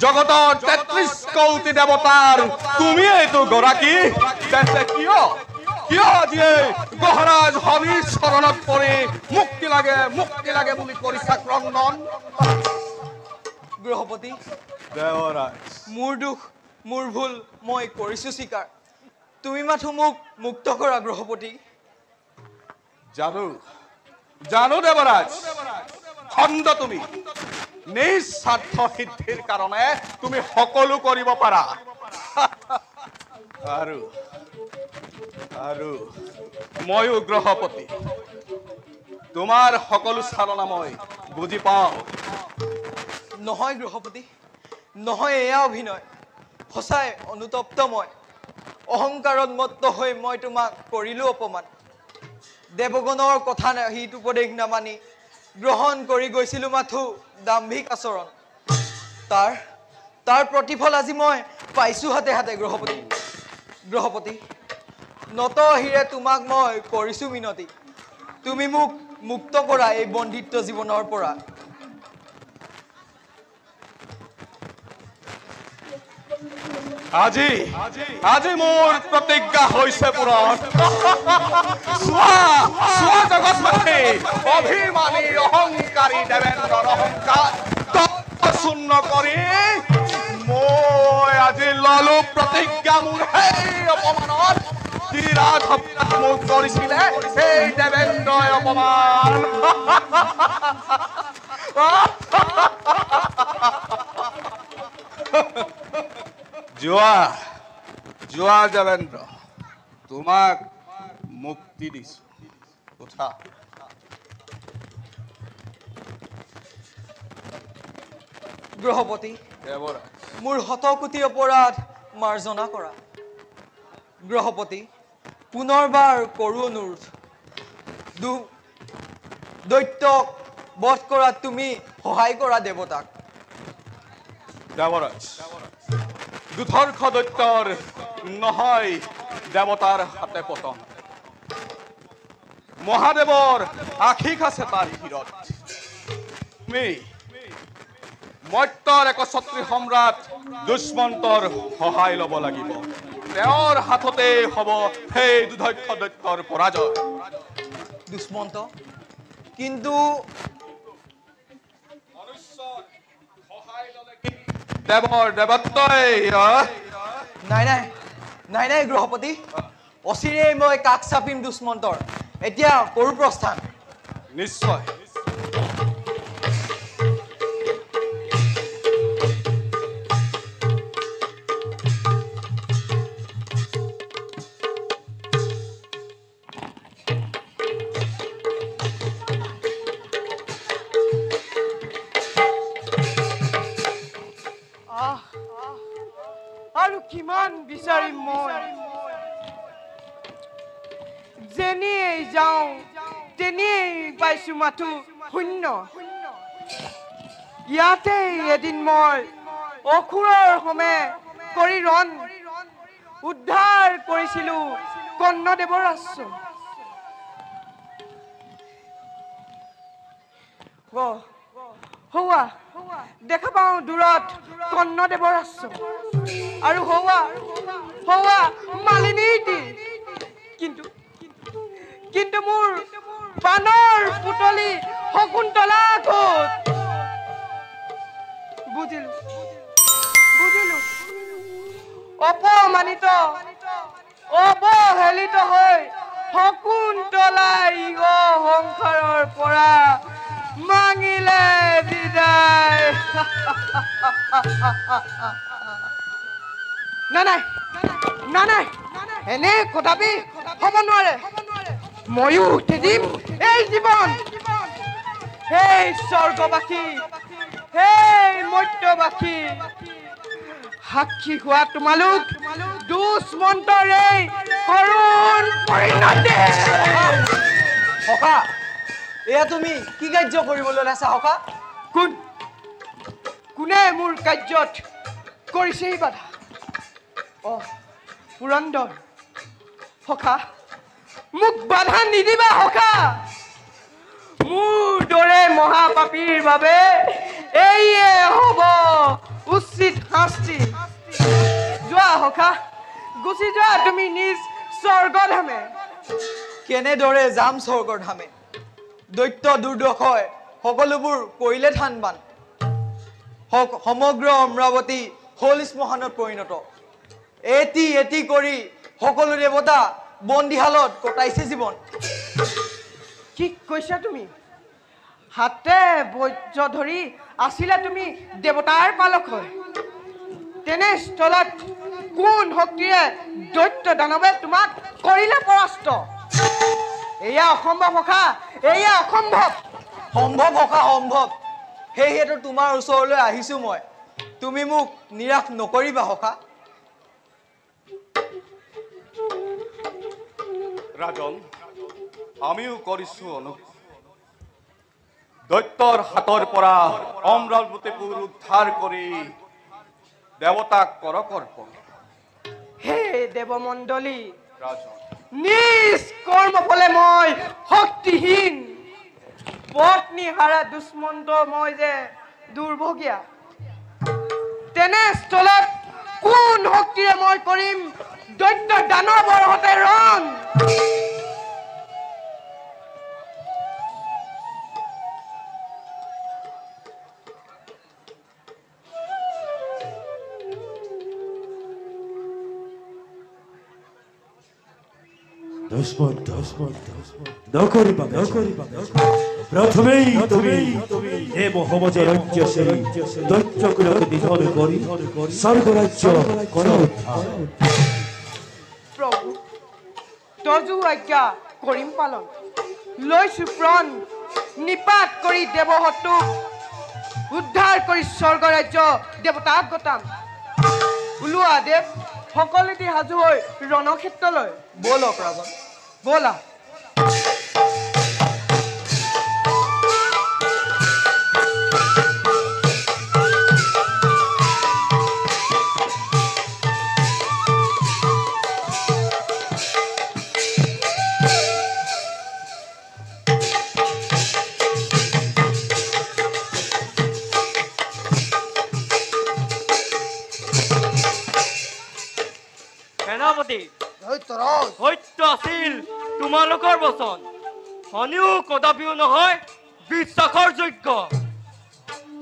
জগতৰ 33 কোটি দেৱতাৰ তুমি এইটো গৰাকী তেন্তে কিয় আজি গহৰাজ হৰিৰ চৰণত পৰি মুক্তি লাগে বুলি কৰিছা ক্ৰন্দন গ্ৰহপতি দেৱৰাজ মোৰ দুখ মোৰ ভুল মই কৰিছো স্বীকাৰ তুমি মাথো মোক মুক্ত কৰা গ্ৰহপতি জানো দেৱৰাজ খণ্ড তুমি নিস্বাৰ্থ সিদ্ধিৰ কাৰণে তুমি সকলো কৰিব পাৰা আৰু ময়ো গ্ৰহপতি তোমাৰ সকলো চালনা মই বুজি পাওঁ নহয় গ্ৰহপতি নহয় এয়া অভিনয় সঁচাই অনুতপ্ত মই অহংকাৰত মত্ত হৈ মই তোমাক কৰিলো অপমান দেৱগণৰ কথা হিত উপদেশ নামানি গ্ৰহণ কৰি গৈছিলো মাথো দাম্ভিক আচৰণ তাৰ প্ৰতিফল আজি মই পাইছো হাতে হাতে গ্ৰহপতি নত হিৰে তোমাক মই কৰিছো মিনতি তুমি মোক মুক্ত কৰা এই বন্দিত্ব জীৱনৰ পৰা আজি মোৰ প্ৰতিজ্ঞা হৈছে পূৰণ চোৱা জগতপতি অভিমানী অহংকাৰী দেৱেন্দ্ৰৰ অহংকাৰ শূন্য কৰি মই আজি ললো প্ৰতিজ্ঞা মোৰ সেই অপমানত কিৰাত মোক কৰিছিলে সেই দেৱেন্দ্ৰই অপমান যোৱা দেৱেন্দ্ৰ তোমাক মুক্তি দিছো উঠা গ্ৰহপতি মোৰ শতকোটি অপৰাধ মাৰ্জনা কৰা গ্ৰহপতি পুনৰবাৰ কৰো অনুৰোধ দৈত্যক বধ কৰাত তুমি সহায় কৰা দেৱতাক দেৱৰাজ দুধৰ্ষ দৈত্যৰ নহয় দেৱতাৰ হাতে পতন মহাদেৱৰ আশীষ আছে তাৰ শিৰত তুমি মৰ্ত্যৰ একছত্ৰী সম্ৰাট দুষ্মন্তৰ সহায় ল'ব লাগিব তেওঁৰ হাততে হ'ব সেই দুধৰ্ষ দৈত্যৰ পৰাজয় দুষ্মন্ত কিন্তু দেৱৰ দেৱত্বই নাই নাই নাই গৃহপতি অচিৰেই মই কাষ চাপিম দুষ্মন্তৰ এতিয়া কৰো প্ৰস্থান নিশ্চয় আৰু কিমান বিচাৰিম মই যেনিয়েই যাওঁ তেনিয়েই পাইছো মাথো শূন্য ইয়াতে এদিন মই অসুৰৰ সমে কৰি ৰণ উদ্ধাৰ কৰিছিলো কৰ্ণদেৱৰ আশ্ৰম হৌৱা দেখা পাওঁ দূৰত কৰ্ণদেৱৰ আশ্ৰম আৰু হৌৱা মালিনীৰ তীৰ কিন্তু মোৰ পানৰ পুতলি শকুন্তলা ক'ত বুজিলো অপমানিত অৱহেলিত হৈ শকুন্তলাই সংসাৰৰ পৰা মাঙিলে বিদায় নাই এনে কদাপি হ'ব নোৱাৰে ময়ো উঠি দিম এই জীৱন সেই স্বৰ্গবাসী সেই মৰ্ত্যবাসী সাক্ষী হোৱা তোমালোক দুষ্মন্তৰ এই কৰুণ পৰিণতি সখা এয়া তুমি কি কাৰ্য কৰিবলৈ ওলাইছা সখা কোনে মোৰ কাৰ্যত কৰিছে বাধা পুৰন্দৰ সখা মোক বাধা নিদিবা সখা মোৰ দৰে মহাপাপীৰ বাবে এইয়ে হ'ব উচিত শাস্তি যোৱা সখা গুচি যোৱা তুমি নিজ স্বৰ্গধামে কেনেদৰে যাম স্বৰ্গধামে দৈত্য দুৰ্দশয় সকলোবোৰ কৰিলে থানবান সমগ্ৰ অমৰাৱতী হল শ্মশানত পৰিণত এটি কৰি সকলো দেৱতা বন্দীশালত কটাইছে জীৱন কি কৈছা তুমি হাতে বৈৰ্য ধৰি আছিলা তুমি দেৱতাৰ পালক হয় তেনে স্থলত কোন শক্তিৰে দৈত্য দানৱে তোমাক কৰিলে পৰাস্ত এয়া অসম্ভৱ সখা এয়া অসম্ভৱ সখা সম্ভৱ সেয়েতো তোমাৰ ওচৰলৈ আহিছো মই তুমি মোক নিৰাশ নকৰিবা সখা ৰাজন আমিও কৰিছো অনুভৱ দৈত্যৰ হাতৰ পৰা অমৰাৱতীপুৰ উদ্ধাৰ কৰি দেৱতাক কৰকৰ্পণ হে দেৱমণ্ডলী ৰাজন নিজ কৰ্মফলে মই শক্তিহীন পত্নী হাৰা দুষ্মন্ত মই যে দুৰ্ভগীয়া তেনে স্থলত কোন শক্তিৰে মই কৰিম দৈত্য দানৱৰ হতে ৰণ নকৰিবা প্ৰথমেই তুমি এই মহমজৰ ৰাজ্য দৈত্যকুলক নিধন কৰি স্বৰ্গৰাজ্য কৰা প্ৰভু তজু আজ্ঞা কৰিম পালন লৈছো প্ৰাণ নিপাত কৰি দেৱহতুক উদ্ধাৰ কৰি স্বৰ্গৰাজ্য দেৱতাক গতাম ওলোৱা দেৱ সকলোটি সাজু হৈ ৰণক্ষেত্ৰলৈ ব'লক ৰাজন ব'লা সেনাপতি সত্য আছিল তোমালোকৰ বচন শনিও কদাপিও নহয় বিশ্বাসৰ যোগ্য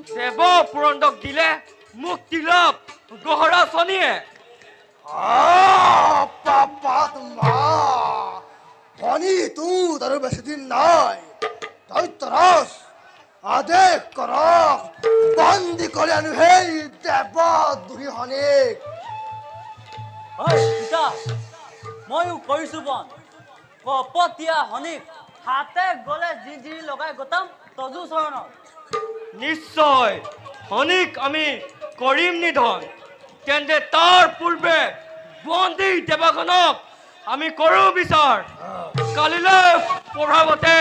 দেৱ পুৰন্দক দিলে মুক্তি লাভ গহৰা শনিয়ে পানী তো তাৰো বেছি দিন নাই দৈত্যৰাজ আদেশ কৰক বন্দী কৰি আনো সেই দেৱ দুহিহনিক ময়ো কৰিছো বন কপতীয়া হনিক হাতে গলে যি লগাই গতাম তজু চৰণত নিশ্চয় হনিক আমি কৰিম নিধন তেন্তে তাৰ পূৰ্বে বন্দী দেৱাগণক আমি কৰো বিচাৰ কালিলৈ প্ৰভাৱতে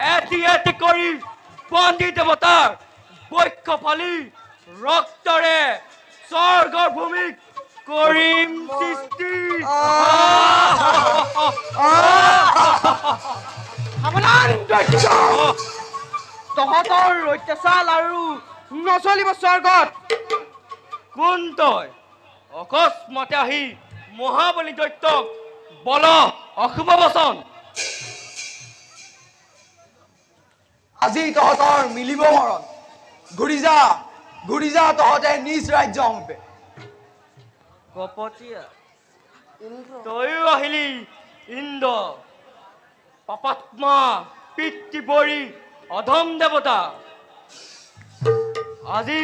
এটি কৰি বন্দী দেৱতাৰ বক্ষ ফালি ৰক্তৰে স্বৰ্গৰ ভূমিক কৰিম সৃষ্টি তহঁতৰ অত্যাচাৰ আৰু নচলিব স্বৰ্গত কোন তই অকস্মাতে আহি মহাবলী দৈত্যক বল অশুভ বচন আজি তহঁতৰ মিলিব মৰণ ঘূৰি যা তহঁতে নিজ ৰাজ্য সম্পে কপতীয়া তয়ো আহিলি ইন্দ্ৰ পাপাত্মা পিতৃ অধম দেৱতা আজি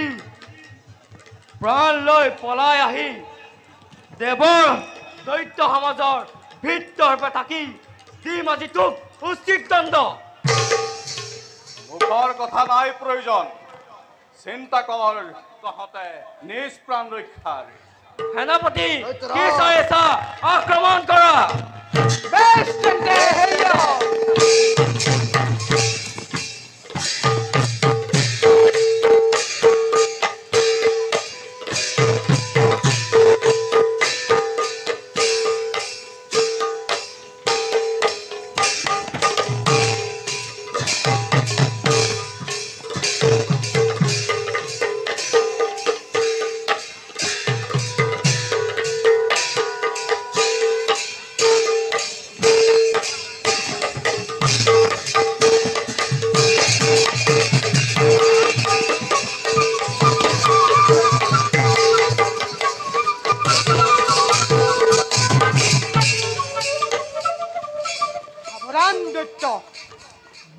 প্ৰাণ লৈ পলাই আহি দেৱৰ দৈত্য সমাজৰ ভিতৰপে থাকি দিম আজি তোক উচিত দণ্ড মুখৰ কথা নাই প্ৰয়োজন চিন্তা কৰ তহঁতে নিজ প্ৰাণ ৰক্ষাৰ সেনাপতি কি চাই আছা আক্ৰমণ কৰা বেছ তেন্তে হেৰিয়া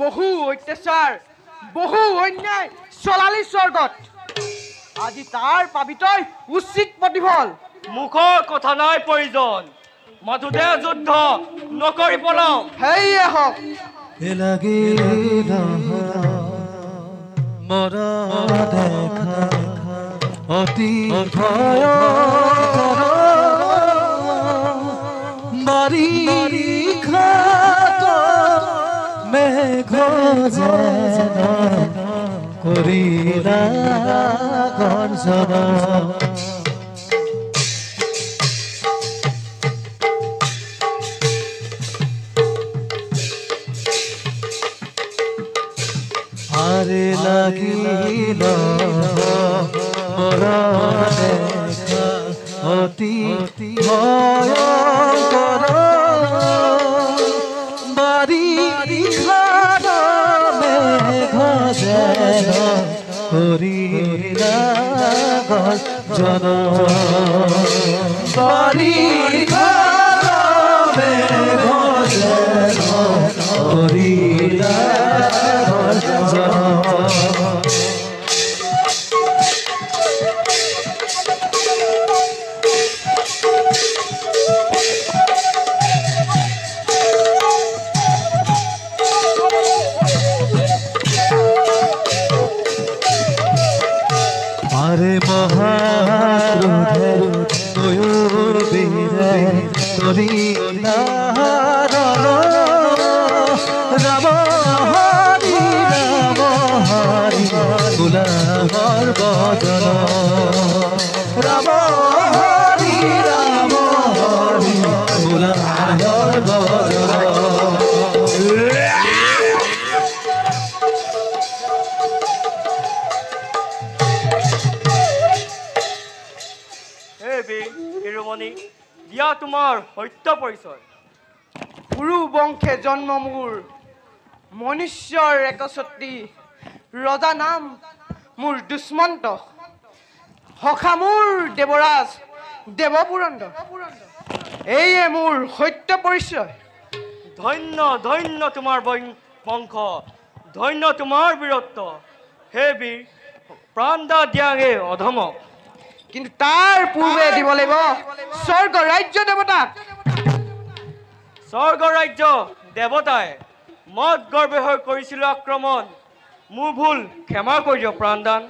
বহু অত্যাচাৰ বহু অন্যায় চলালি স্বৰ্গত আজি তাৰ পাবি তই উচিত প্ৰতিফল মুখৰ কথা নাই প্ৰয়োজন মধুদে যুদ্ধ নকৰি পলাও সেয়ে হওক মৰা দেখা অতি ভয়ংকৰ বাৰিষা মেঘ যেন কৰিলা গৰ্জন আৰে লাগিল মৰা দেখা অতি ভয়ংকৰ বাৰিষাৰ মেঘ যেন কৰিলা গৰ্জন বাৰিষাৰ মেঘ যেন কৰিলা গৰ্জন আৰে মহাক্ৰোধে বীৰে কৰিলা ৰণ ৰাম হৰি গুলামৰ বদন ৰাম হৰি গুলামৰ বদন দিয়া তোমাৰ সত্য পৰিচয় পুৰু বংশে জন্ম মোৰ মনুষ্যৰ একছত্ৰী ৰজা নাম মোৰ দুষ্মন্ত সখা মোৰ দেৱৰাজ দেৱপুৰন্দ এইয়ে মোৰ সত্য পৰিচয়। ধন্য ধন্য তোমাৰ বংশ, ধন্য তোমাৰ বীৰত্ব। হে বীৰ, প্ৰাণদা দিয়াগে অধমক। কিন্তু তাৰ পূৰ্বে দিব লাগিব স্বৰ্গ ৰাজ্য দেৱতাক। স্বৰ্গ ৰাজ্য দেৱতাই মদ গৰ্বে হৈ কৰিছিলোঁ আক্ৰমণ। মোৰ ভুল ক্ষমা কৰি দিয়ক প্ৰাণদান।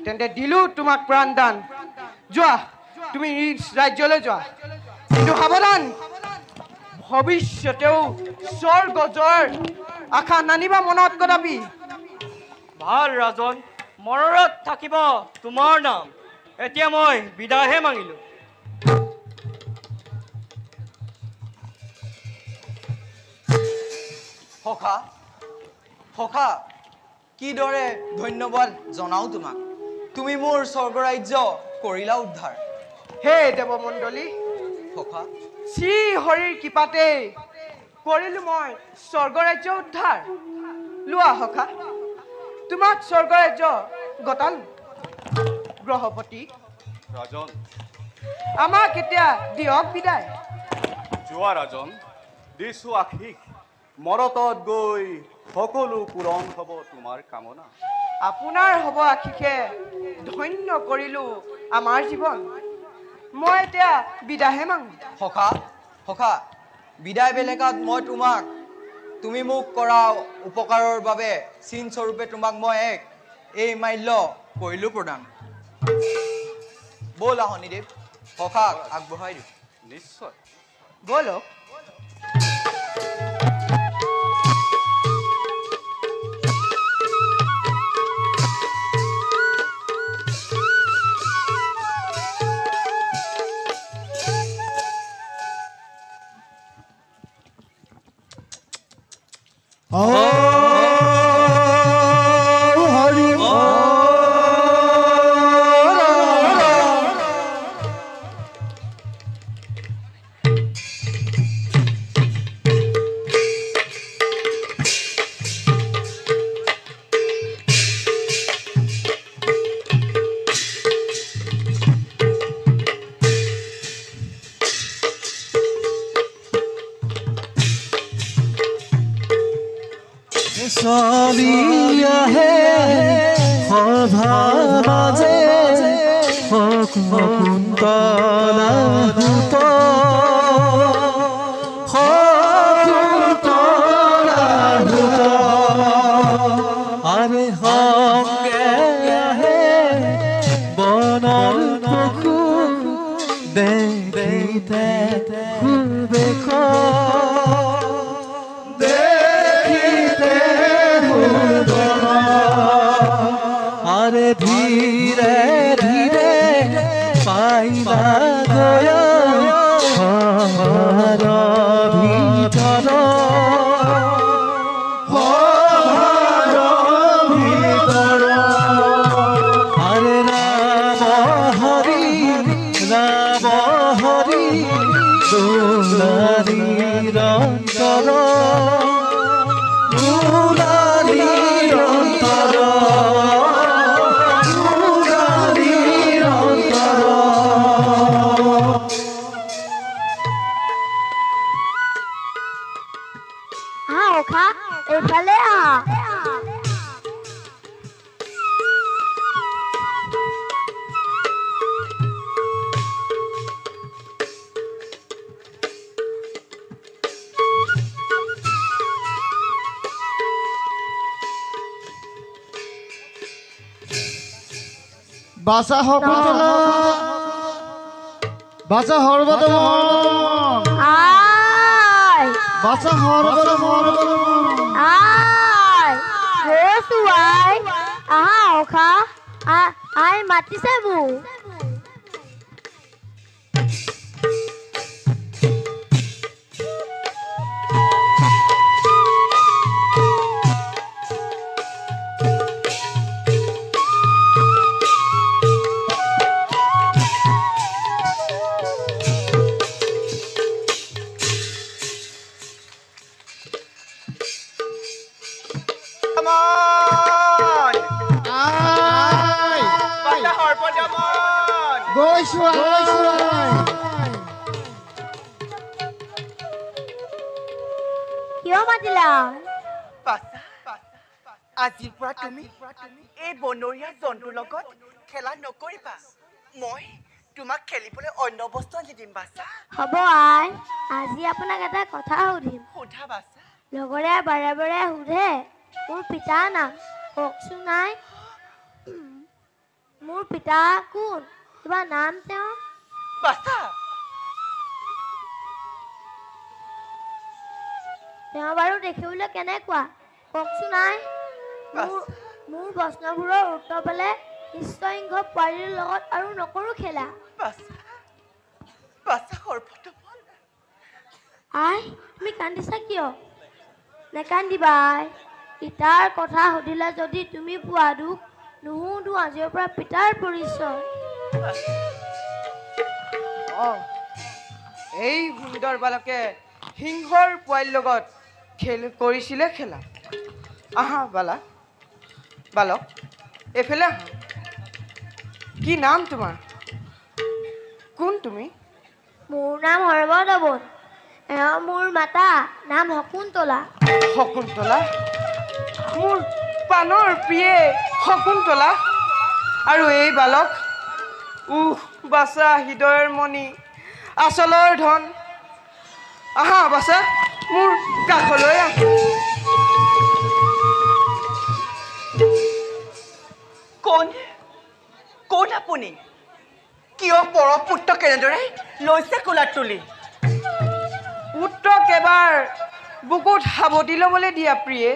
তেন্তে দিলো তোমাক প্ৰাণদান। যোৱা, তুমি নিজ ৰাজ্যলৈ যোৱা, কিন্তু সাৱধান, ভৱিষ্যতেও স্বৰ্গ জয়ৰ আশা নানিবা মনত কদাপি। ভাল ৰাজন, মনত থাকিব তোমাৰ নাম। এতিয়া মই বিদায়হে মাগিলোঁ। সখা সখা, কিদৰে ধন্যবাদ জনাওঁ তোমাক। তুমি মোৰ স্বৰ্গ ৰাজ্য কৰিলা উদ্ধাৰ। হে দেৱমণ্ডলী, সখা শ্ৰী হৰিৰ কৃপাতে কৰিলো মই স্বৰ্গ ৰাজ্য উদ্ধাৰ। লোৱা সখা, তোমাক স্বৰ্গ ৰাজ্য গতালো। গ্ৰহপতি ৰাজন, আমাক এতিয়া দিয়ক বিদায়। যোৱা ৰাজন, দিছো আশীষ, মৰতত গৈ সকলো পূৰণ হ'ব তোমাৰ কামনা। আপোনাৰ হ'ব আশীষে ধন্য কৰিলো আমাৰ জীৱন। মই এতিয়া বিদায়হে মাগো। সখা সখা, বিদায় বেলেগত মই তোমাক, তুমি মোক কৰা উপকাৰৰ বাবে চিন স্বৰূপে তোমাক মই এই মাল্য কৰিলো প্ৰদান। ব'লা শনিদেৱ, সখাক আগবঢ়াই দিওঁ। নিশ্চয় ব'লক। চলি আহে সভাৰ মাজে শকুন্তলা দূত, শকুন্তলা দূত, আৰে সংগে আহে বনৰ পশু, দেখিতে সুবেশ, আরে ধীরে ধীরে পাইলা গয় ঘর ভিতর, ঘর ভিতর, আরে রাম হরি দুলারীর অন্তর, দুলারীর অন্তর, দুলারীর অন্তর। সখা, এইফালে আহা। বাসা শকুন্তলা, বাসা সৰ্বদমন, বাসা সৰ্বদমন, আহা সখা, আই মাতিছে বো। গৈছো কিয় মাতিলা আজিৰ পৰা তুমি এই বনৰীয়া জন্তুৰ লগত খেলা নকৰিবা মই তোমাক খেলিবলৈ অন্য বস্তু আনি দিম বাছা হ'ব আই আজি আপোনাক এটা কথা সুধিম সোধা বাছা লগৰে বাৰে বাৰে সোধে মোৰ পিতা নাম কওকচোন নাই মোৰ পিতা কোন কিবা নাম তেওঁ বাছা তেওঁ বাৰু দেখিবলৈ কেনেকুৱা কওকচোন নাই মোৰ প্ৰশ্নবোৰৰ উত্তৰ পালে নিশ্চয়ংঘ পোৱালীৰ লগত আৰু নকৰো খেলা আই তুমি কান্দিছা কিয় নেকান্দিবা আই পিতাৰ কথা সুধিলে যদি তুমি পোৱা দুখ নুশুধো আজিৰ পৰা পিতাৰ পৰিচয় এই সুন্দৰ বালকে সিংহৰ পোৱালীৰ লগত কৰিছিলে খেলা আহা বালক এইফালে আহা কি নাম তোমাৰ কোন তুমি মোৰ নাম সৰ্বদবন এওঁ মোৰ মাতা নাম শকুন্তলা মোৰ পানৰ প্ৰিয়ে শকুন্তলা আৰু এই বালক বাছা হৃদয়ৰ মণি আচলৰ ধন আহা বাছা মোৰ কাষলৈ আহ কোন আপুনি কিয় পৰপুত্ৰ কেনেদৰে লৈছে কোলাত তুলি পুত্ৰক এবাৰ বুকুত সাৱটি ল'বলৈ দিয়া প্ৰিয়ে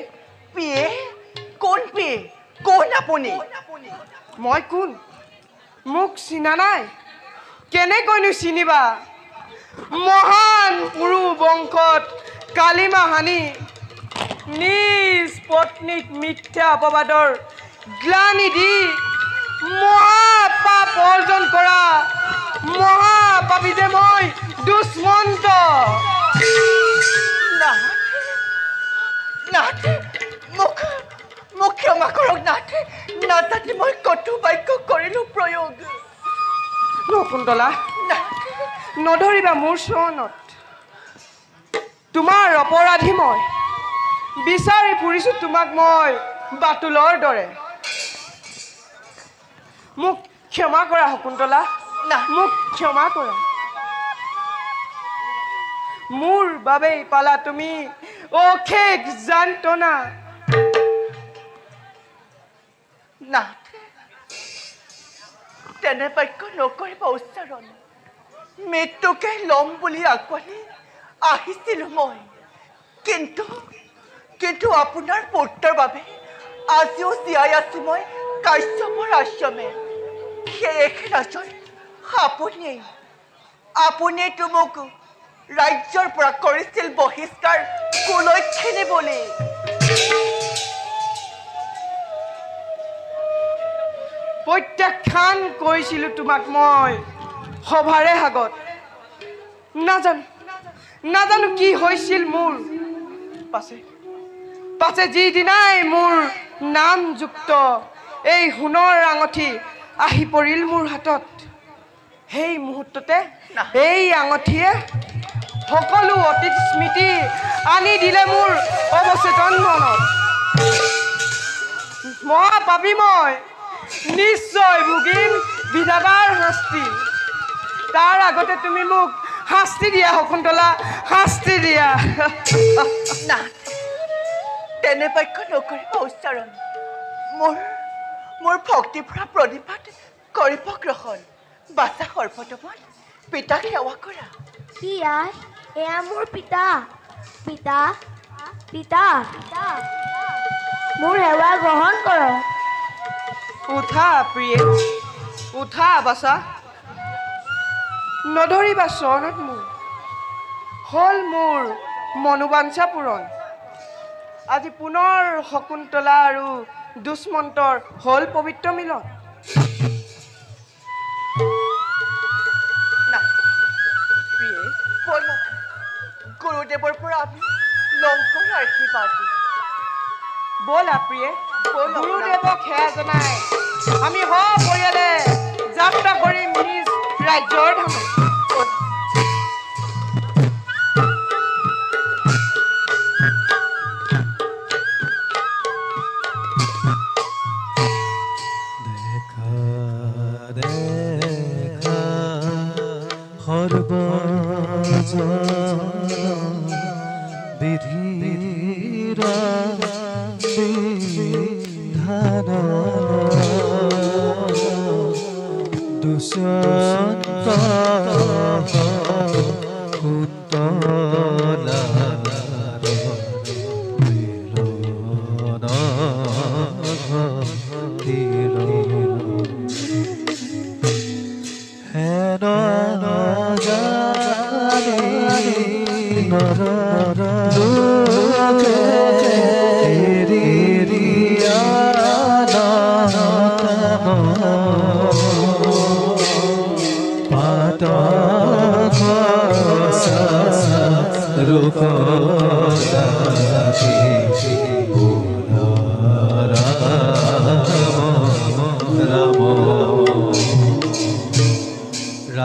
কোন আপুনি মই কোন মোক চিনা নাই কেনেকৈনো চিনিবা মহান পুৰু বংশত কালিমা হানি নিজ পত্নীক মিথ্যা অপবাদৰ গ্লানি দি মহাপাপ অৰ্জন কৰা মহাপাপী যে মই দুষ্মন্ত মোক ক্ষমা কৰক নাজানি মই কটু বাক্য কৰিলো প্ৰয়োগ শকুন্তলা নধৰিবা মোৰ চৰণত তোমাৰ অপৰাধী মই বিচাৰি ফুৰিছো তোমাক মই বাতুলৰ দৰে মোক ক্ষমা কৰা শকুন্তলা মোক ক্ষমা কৰা মোৰ বাবেই পালা তুমি অশেষ যন্ত্ৰণা তেনে বাক্য নকৰিবা উচ্চাৰণ মৃত্যুকে ল'ম বুলি আঁকোৱালি আহিছিলো মই কিন্তু আপোনাৰ পুত্ৰৰ বাবে আজিও জীয়াই আছো মই কাশ্যপৰ আশ্ৰমে সেয়েহে ৰাজন আপুনিতো মোক ৰাজ্যৰ পৰা কৰিছিল বহিষ্কাৰ কুলক্ষিণী বুলি প্ৰত্যাখ্যান কৰিছিলো তোমাক মই সভাৰে আগত নাজানো কি হৈছিল মোৰ পাছে যিদিনাই মোৰ নামযুক্ত এই সোণৰ আঙঠি আহি পৰিল মোৰ হাতত সেই মুহূৰ্ততে এই আঙঠিয়ে সকলো অতীত স্মৃতি আনি দিলে মোৰ অৱচেতন মনত মহাপাপী মই নিশ্চয় ভুগিম বিধাতাৰ শাস্তি তাৰ আগতে তুমি মোক শাস্তি দিয়া শকুন্তলা শাস্তি দিয়া তেনে বাক্য নকৰিবা উচ্চাৰণ মোৰ ভক্তি ভৰা প্ৰণিপাত কৰিব গ্ৰহণ বাছা সৰ্বদমন পিতাক সেৱা কৰা কি আই এয়া মোৰ পিতা মোৰ সেৱা গ্ৰহণ কৰক উঠা প্ৰিয়ে উঠা বাছা নধৰিবা চৰণত মোৰ হ'ল মোৰ মনোবাঞ্ছা পূৰণ আজি পুনৰ শকুন্তলা আৰু দুষ্মন্তৰ হ'ল পবিত্ৰ মিলন গুৰুদেৱৰ পৰা আমি লংকৰ আশীৰ্বাদ ব'লা প্ৰিয়ে গুৰুদেৱক সেৱা জনাই আমি সপৰিয়ালে যাত্ৰা কৰিম নিজ ৰাজ্যৰ ধামে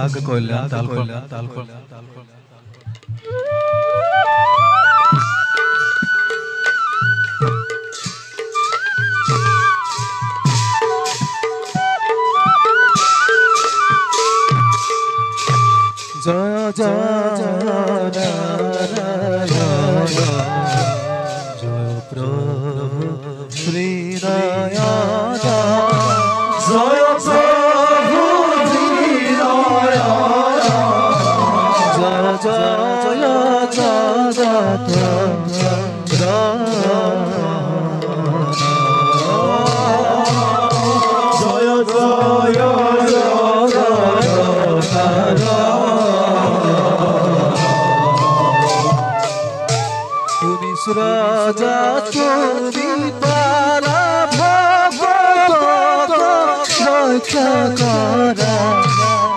राग कल्याण ताल जय जय जय प्रभु श्री नयन जय प्रभु श्री नयन जय राजा तुम्हें पारा भगवत रक्षा करा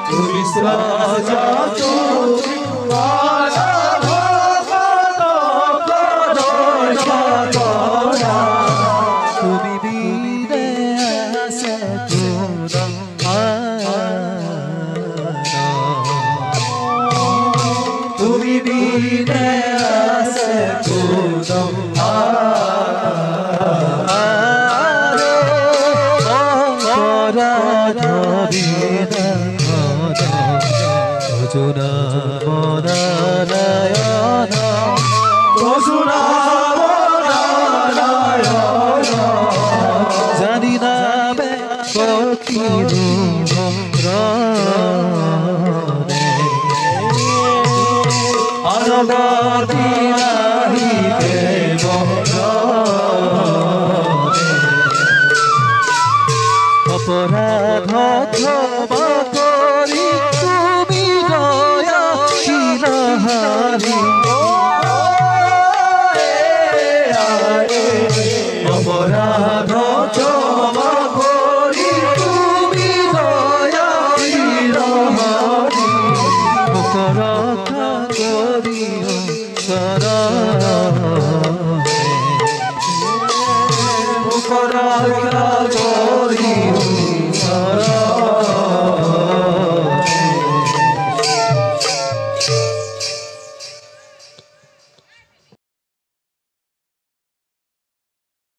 पुलिस राजा तुम्हें पारा भगवत रक्षा करा तुम्हें बीरे से तुम्हें बीरे জানি না অপরাধ ক্ষমা করি তুমি দয়াশীলহারি অপরাধ ক্ষমা করি তুমি দয়াশীলহারি মুখ রক্ষা করিও মুখ রক্ষা করিও